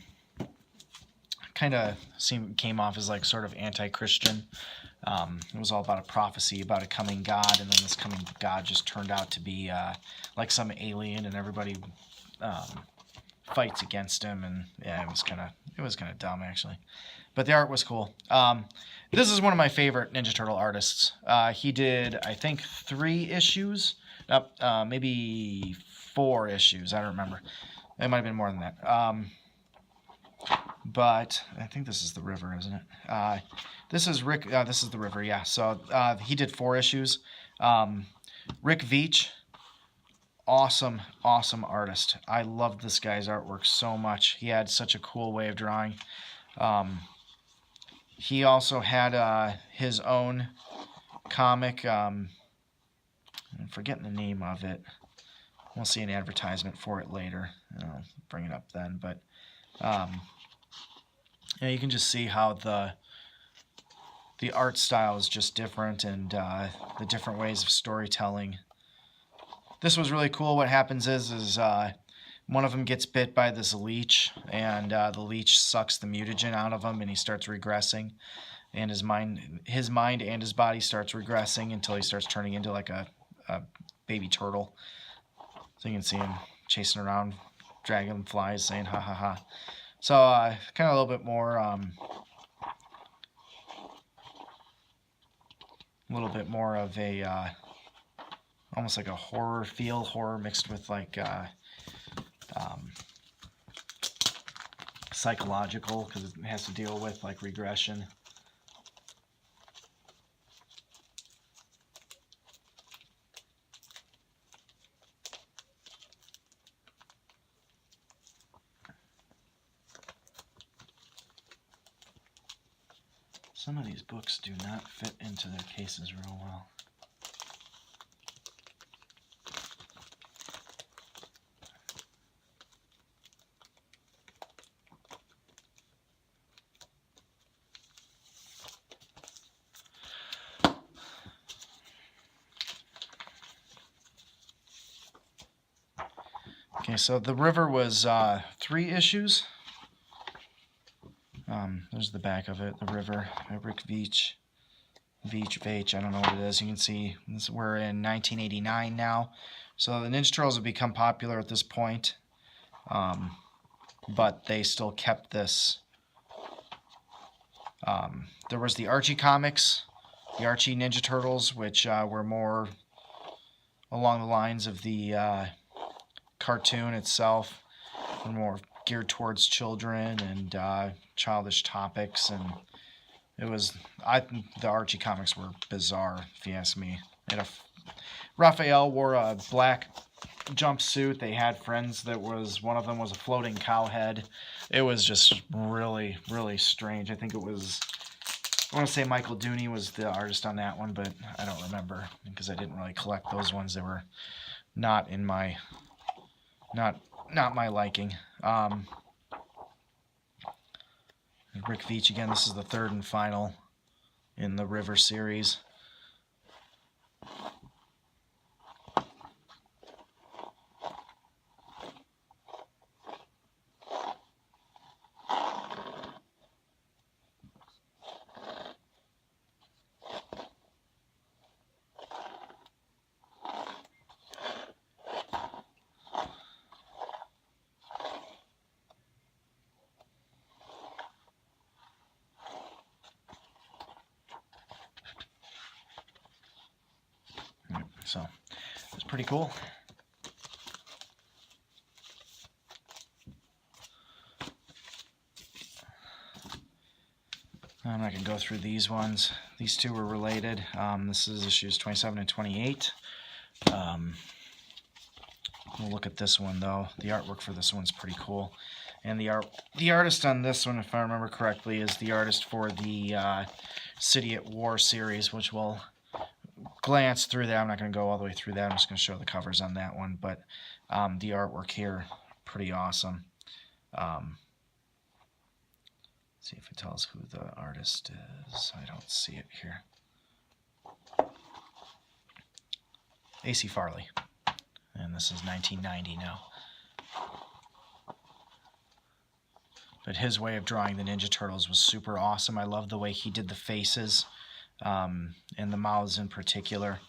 of came off as like sort of anti-Christian. It was all about a prophecy about a coming God, and then this coming God just turned out to be like some alien, and everybody fights against him, and yeah, it was kind of dumb actually, but the art was cool. This is one of my favorite Ninja Turtle artists. He did, I think, 3 issues, maybe 4 issues. I don't remember. It might have been more than that. But I think this is the river, isn't it? This is Rick. This is the river. Yeah. So he did 4 issues. Rick Veitch, awesome artist. I loved this guy's artwork so much. He had such a cool way of drawing. He also had his own comic. I'm forgetting the name of it. We'll see an advertisement for it later. I'll bring it up then. But you can just see how the the art style is just different, and the different ways of storytelling. This was really cool. What happens is one of them gets bit by this leech, and the leech sucks the mutagen out of him, and he starts regressing, and his mind and his body starts regressing until he starts turning into like a baby turtle. So you can see him chasing around dragonflies, saying ha ha ha. So kind of a little bit more, of a almost like a horror feel, horror mixed with like psychological, because it has to deal with like regression. Some of these books do not fit into their cases real well. Okay, so The River was 3 issues. There's the back of it, The River by Rick Veitch. I don't know what it is. You can see we're in 1989 now. So the Ninja Turtles have become popular at this point, but they still kept this. There was the Archie comics, the Archie Ninja Turtles, which were more along the lines of the cartoon itself, and more geared towards children and childish topics. And it was, the Archie comics were bizarre, if you ask me. Raphael wore a black jumpsuit. They had friends that one of them was a floating cow head. It was just really, really strange. I think it was, I want to say Michael Dooney was the artist on that one, but I don't remember because I didn't really collect those ones. They were not in my, not my liking. Rick Veitch again. This is the 3rd and final in the River series. So it's pretty cool. I'm not going to go through these ones. These two were related. This is issues 27 and 28. We'll look at this one though. The artwork for this one's pretty cool. And the artist on this one, if I remember correctly, is the artist for the City at War series, which we'll glance through that. I'm not going to go all the way through that. I'm just going to show the covers on that one. But the artwork here, pretty awesome. See if it tells who the artist is. I don't see it here. A.C. Farley. And this is 1990 now. But his way of drawing the Ninja Turtles was super awesome. I love the way he did the faces, and the mouths in particular.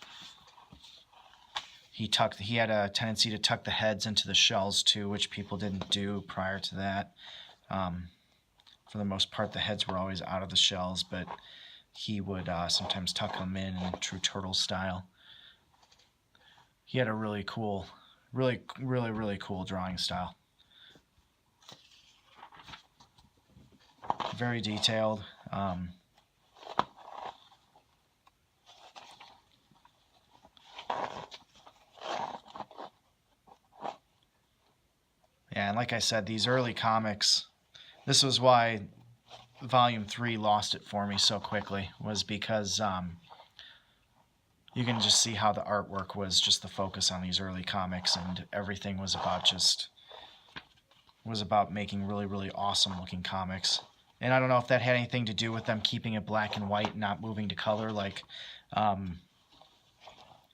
He had a tendency to tuck the heads into the shells too, which people didn't do prior to that. For the most part, the heads were always out of the shells, but he would sometimes tuck them in true turtle style. He had a really cool, really cool drawing style. Very detailed. Yeah, and like I said, these early comics, this was why Volume 3 lost it for me so quickly, was because you can just see how the artwork was just the focus on these early comics, and everything was about making really awesome looking comics. And I don't know if that had anything to do with them keeping it black and white and not moving to color like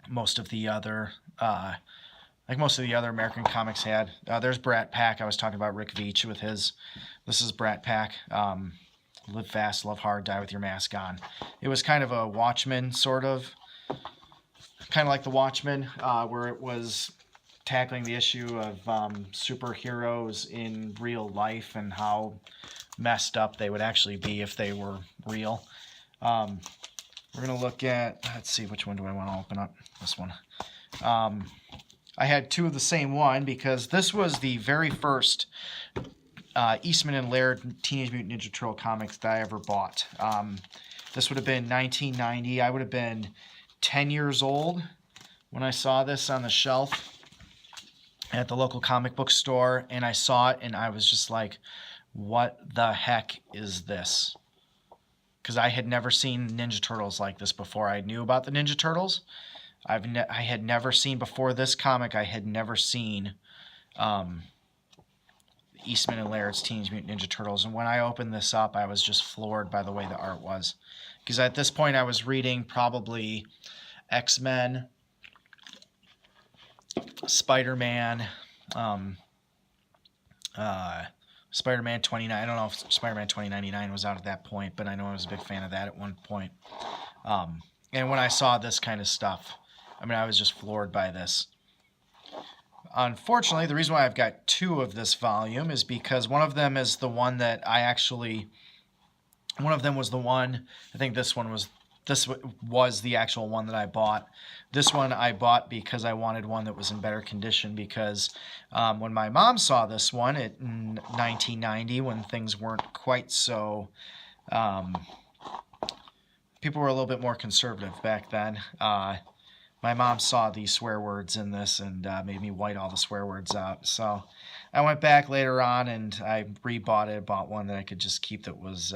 most of the other American comics had. There's Brat Pack. I was talking about Rick Veitch with his. This is Brat Pack. Live fast, love hard, die with your mask on. It was kind of a Watchmen sort of, kind of like the Watchmen, where it was tackling the issue of superheroes in real life and how messed up they would actually be if they were real. We're going to look at, let's see, which one do I want to open up? This one. I had two of the same one because this was the very first Eastman and Laird Teenage Mutant Ninja Turtle comics that I ever bought. This would have been 1990. I would have been 10 years old when I saw this on the shelf at the local comic book store, and I saw it and I was just like, what the heck is this? Because I had never seen Ninja Turtles like this before. I knew about the Ninja Turtles. I had never seen, before this comic, I had never seen Eastman and Laird's Teenage Mutant Ninja Turtles. And when I opened this up, I was just floored by the way the art was. Because at this point, I was reading probably X-Men, Spider-Man, Spider-Man 29. I don't know if Spider-Man 2099 was out at that point, but I know I was a big fan of that at one point. And when I saw this kind of stuff, I mean, I was just floored by this. Unfortunately, the reason why I've got two of this volume is because one of them is the one that I actually... One of them was the one... I think this was the actual one that I bought. This one I bought because I wanted one that was in better condition, because when my mom saw this one in 1990, when things weren't quite so... people were a little bit more conservative back then. My mom saw the swear words in this and made me white all the swear words out. So I went back later on and I rebought it, bought one that I could just keep that was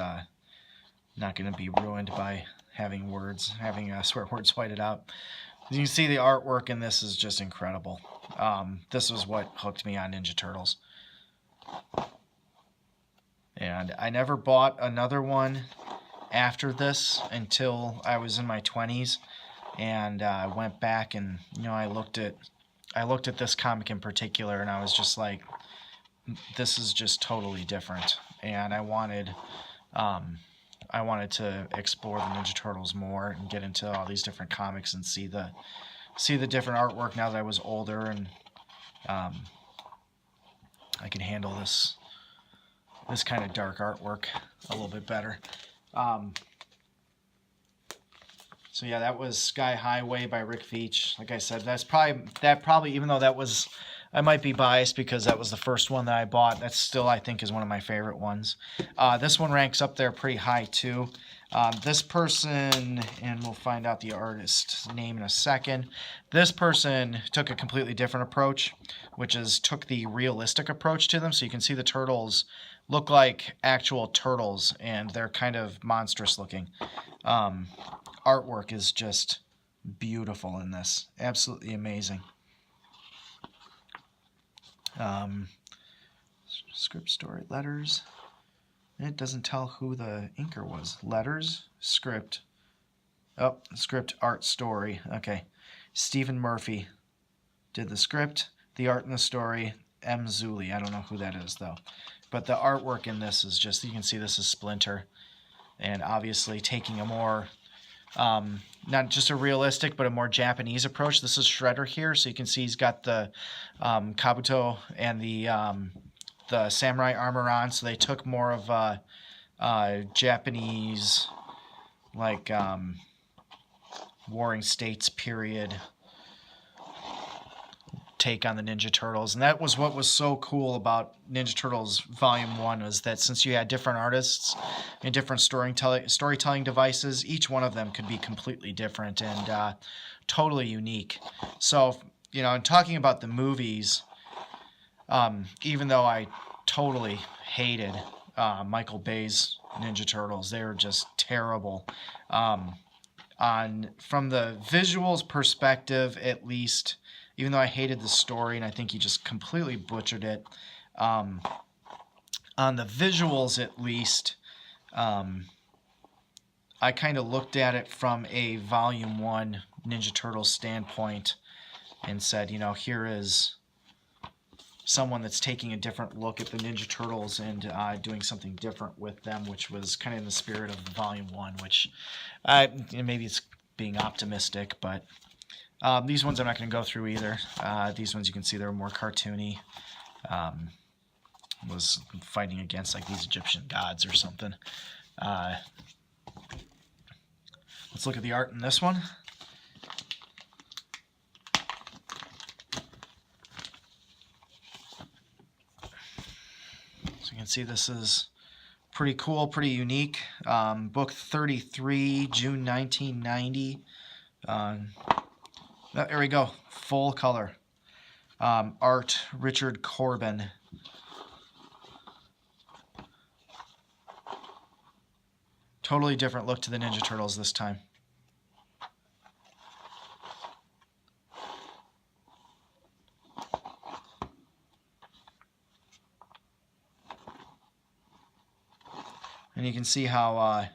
not going to be ruined by having swear words whited out. As you can see, the artwork in this is just incredible. This was what hooked me on Ninja Turtles. And I never bought another one after this until I was in my 20s. And I went back and, I looked at this comic in particular, and I was just like, this is just totally different. And I wanted to explore the Ninja Turtles more and get into all these different comics and see the different artwork now that I was older, and I can handle this kind of dark artwork a little bit better. So yeah, that was Sky Highway by Rick Veitch. Like I said, that probably, even though that was, I might be biased because that was the first one that I bought, that still, I think, is one of my favorite ones. This one ranks up there pretty high too. This person, and we'll find out the artist's name in a second, this person took a completely different approach, which is took the realistic approach to them. So you can see the turtles look like actual turtles, and they're kind of monstrous looking. Artwork is just beautiful in this. Absolutely amazing. Script, story, letters. It doesn't tell who the inker was. Letters, script. Oh, script, art, story. Okay. Stephen Murphy did the script. The art and the story, M. Zuli. I don't know who that is, though. But the artwork in this is just, you can see this is Splinter. And obviously taking a more... not just a realistic, but a more Japanese approach. This is Shredder here, so you can see he's got the kabuto and the samurai armor on. So they took more of a Japanese, like Warring States period take on the Ninja Turtles. And that was what was so cool about Ninja Turtles Volume 1, was that since you had different artists and different storytelling devices, each one of them could be completely different and totally unique. So, in talking about the movies, even though I totally hated Michael Bay's Ninja Turtles, they were just terrible. From the visuals perspective, at least, even though I hated the story and I think he just completely butchered it, on the visuals at least, I kind of looked at it from a Volume 1 Ninja Turtles standpoint and said, you know, here is someone that's taking a different look at the Ninja Turtles and doing something different with them, which was kind of in the spirit of Volume 1, which maybe it's being optimistic, but these ones I'm not going to go through either. These ones you can see they're more cartoony. Was fighting against like these Egyptian gods or something. Let's look at the art in this one. So you can see this is pretty cool, pretty unique. Book 33, June 1990. There we go, full color. Art, Richard Corbin. Totally different look to the Ninja Turtles this time. And you can see how,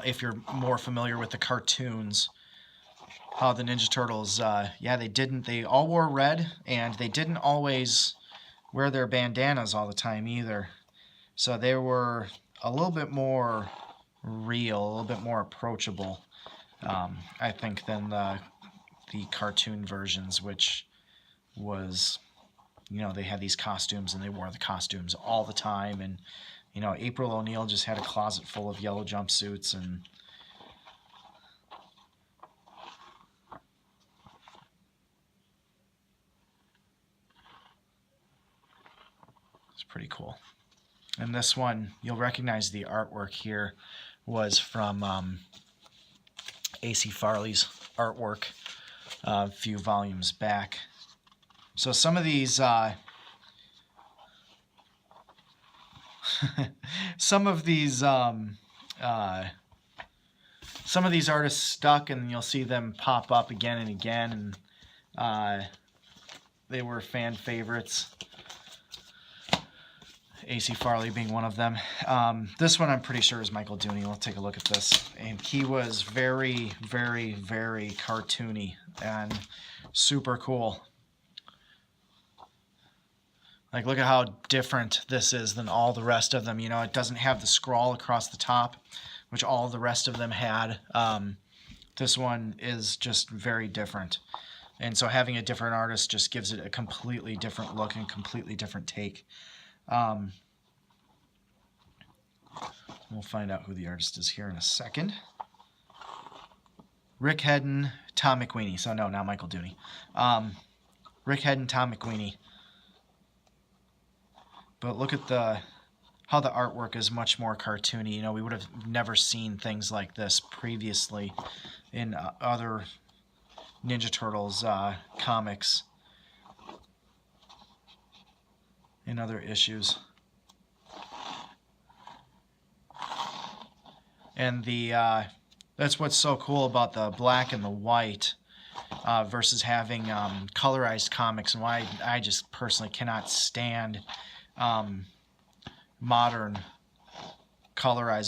if you're more familiar with the cartoons, how the Ninja Turtles, yeah, they all wore red, and they didn't always wear their bandanas all the time either. So they were a little bit more real, a little bit more approachable, I think, than the cartoon versions, which was, you know, they had these costumes and they wore the costumes all the time. And, you know, April O'Neil just had a closet full of yellow jumpsuits, and it's pretty cool. And this one, you'll recognize the artwork here was from A.C. Farley's artwork a few volumes back. So some of these some of these artists stuck, and you'll see them pop up again and again, and they were fan favorites. A.C. Farley being one of them. This one I'm pretty sure is Michael Dooney. Let's take a look at this. And he was very, very, very cartoony and super cool. Like, look at how different this is than all the rest of them. You know, it doesn't have the scrawl across the top, which all the rest of them had. This one is just very different. And so having a different artist just gives it a completely different look and completely different take. We'll find out who the artist is here in a second. Rick Hedden, Tom McWeeny. So no, not Michael Dooney. Rick Hedden, Tom McWeeny. But look at how the artwork is much more cartoony. You know, we would have never seen things like this previously in other Ninja Turtles comics, in other issues. And that's what's so cool about the black and the white versus having colorized comics, and why I just personally cannot stand modern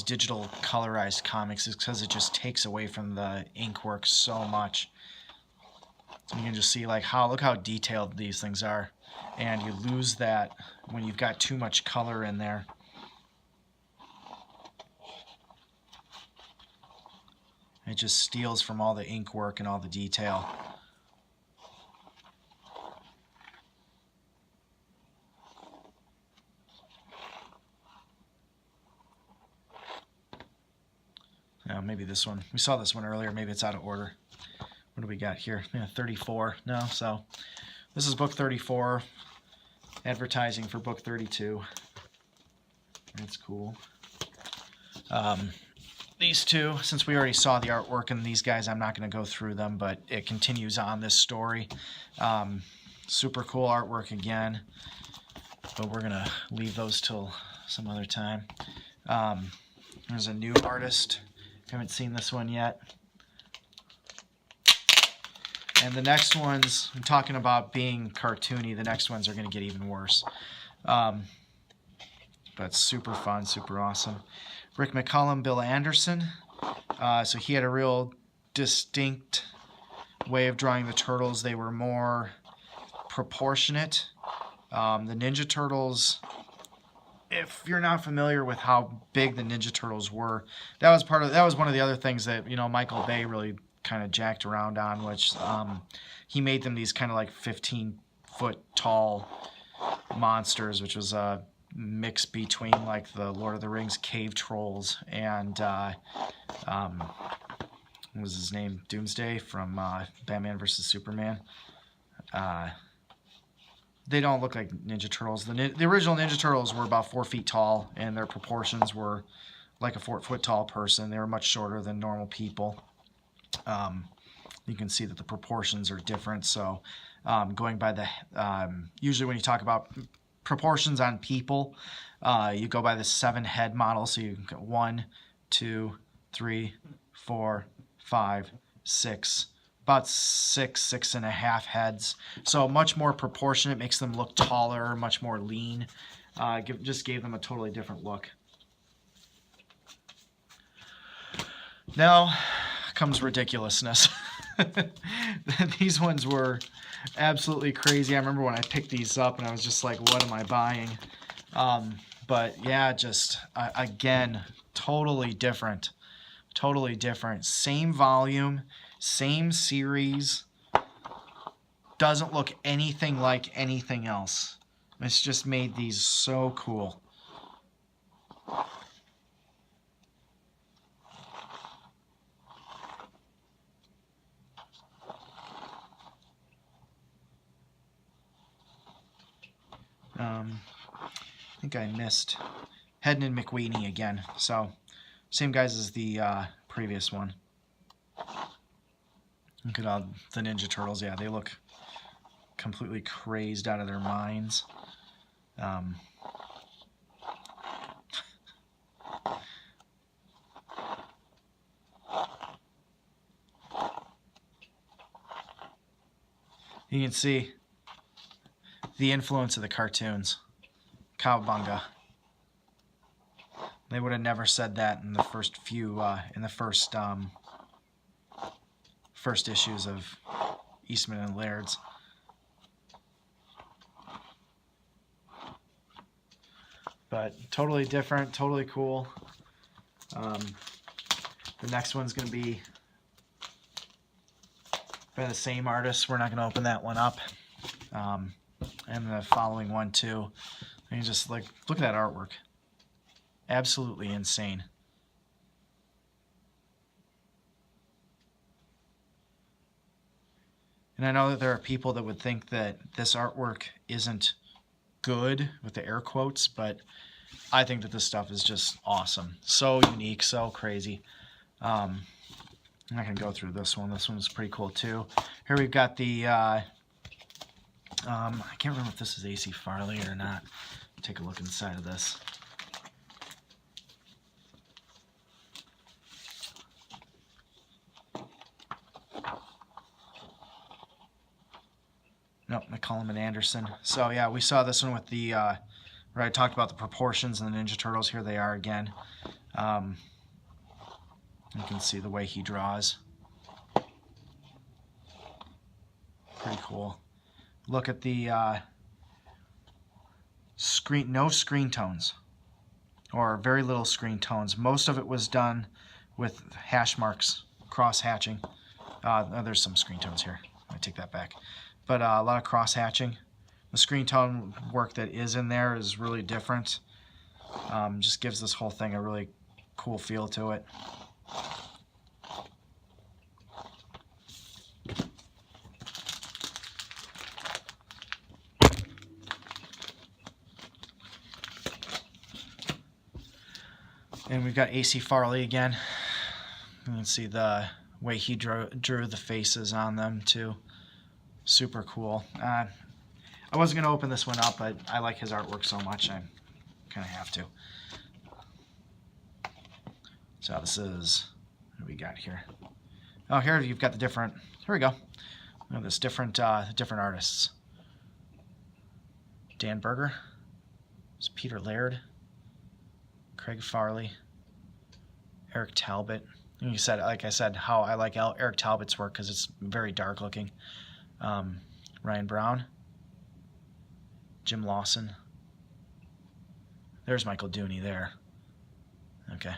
digital colorized comics, is because it just takes away from the ink work so much. You can just see look how detailed these things are, and you lose that when you've got too much color in there. It just steals from all the ink work and all the detail. Now, maybe this one. We saw this one earlier. Maybe it's out of order. What do we got here? Yeah, 34. No, so this is book 34. Advertising for book 32. That's cool. These two, since we already saw the artwork in these guys, I'm not going to go through them, but it continues on this story. Super cool artwork again, but we're going to leave those till some other time. There's a new artist. Haven't seen this one yet. And the next ones, I'm talking about being cartoony, the next ones are going to get even worse. but super fun, super awesome. Rick McCullum, Bill Anderson. So he had a real distinct way of drawing the turtles. They were more proportionate. The Ninja Turtles, if you're not familiar with how big the Ninja Turtles were, that was one of the other things that, you know, Michael Bay really kind of jacked around on, which he made them these kind of like 15-foot tall monsters, which was a mix between like the Lord of the Rings cave trolls and what was his name, Doomsday from Batman vs Superman. They don't look like Ninja Turtles. The original Ninja Turtles were about 4 feet tall, and their proportions were like a 4-foot tall person. They were much shorter than normal people. You can see that the proportions are different. So going by the, usually when you talk about proportions on people, you go by the 7-head model. So you get 1, 2, 3, 4, 5, 6, about 6.5 heads. So much more proportionate, makes them look taller, much more lean. Just gave them a totally different look. Now comes ridiculousness. These ones were absolutely crazy. I remember when I picked these up and I was just like, what am I buying? But yeah, just again, totally different. Totally different. Same volume, same series. Doesn't look anything like anything else. It's just made these so cool. I think I missed Hedden and McWeeny again. So, same guys as the previous one. Look at all the Ninja Turtles. Yeah, they look completely crazed out of their minds. You can see the influence of the cartoons. Cowabunga. They would have never said that in the first few, first issues of Eastman and Laird's. But totally different, totally cool. The next one's going to be by the same artist. We're not going to open that one up. And the following one too. And you just like, look at that artwork. Absolutely insane. And I know that there are people that would think that this artwork isn't good, with the air quotes, but I think that this stuff is just awesome. So unique, so crazy. I'm not going to go through this one. This one's pretty cool too. Here we've got the, I can't remember if this is AC Farley or not. Take a look inside of this. Nope, McCullum and Anderson. So yeah, we saw this one with the, where I talked about the proportions and the Ninja Turtles. Here they are again. You can see the way he draws. Pretty cool. Look at the screen, no screen tones, or very little screen tones. Most of it was done with hash marks, cross hatching. There's some screen tones here. I take that back. But a lot of cross hatching. The screen tone work that is in there is really different. Just gives this whole thing a really cool feel to it. And we've got AC Farley again. You can see the way he drew the faces on them too. Super cool. I wasn't going to open this one up, but I like his artwork so much I kind of have to. So this is, what do we got here? Oh, here you've got the different, here we go. We have this different artists. Dan Berger. It's Peter Laird. Craig Farley, Eric Talbot. Like I said, how I like Eric Talbot's work because it's very dark looking. Ryan Brown, Jim Lawson. There's Michael Dooney there. Okay.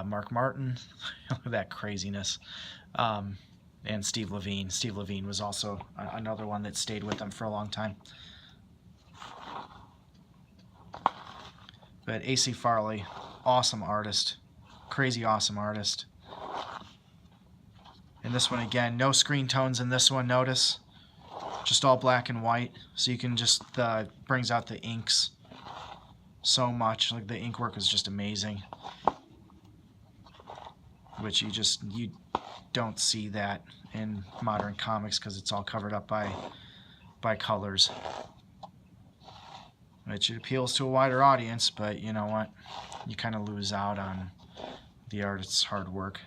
Mark Martin. Look at that craziness. And Steve Levine. Steve Levine was also another one that stayed with them for a long time. But A.C. Farley, awesome artist. Crazy awesome artist. And this one again, no screen tones in this one, notice. Just all black and white. So you can just, brings out the inks so much. Like the ink work is just amazing. Which you don't see that in modern comics because it's all covered up by colors. Which appeals to a wider audience, but you know what? You kind of lose out on the artist's hard work.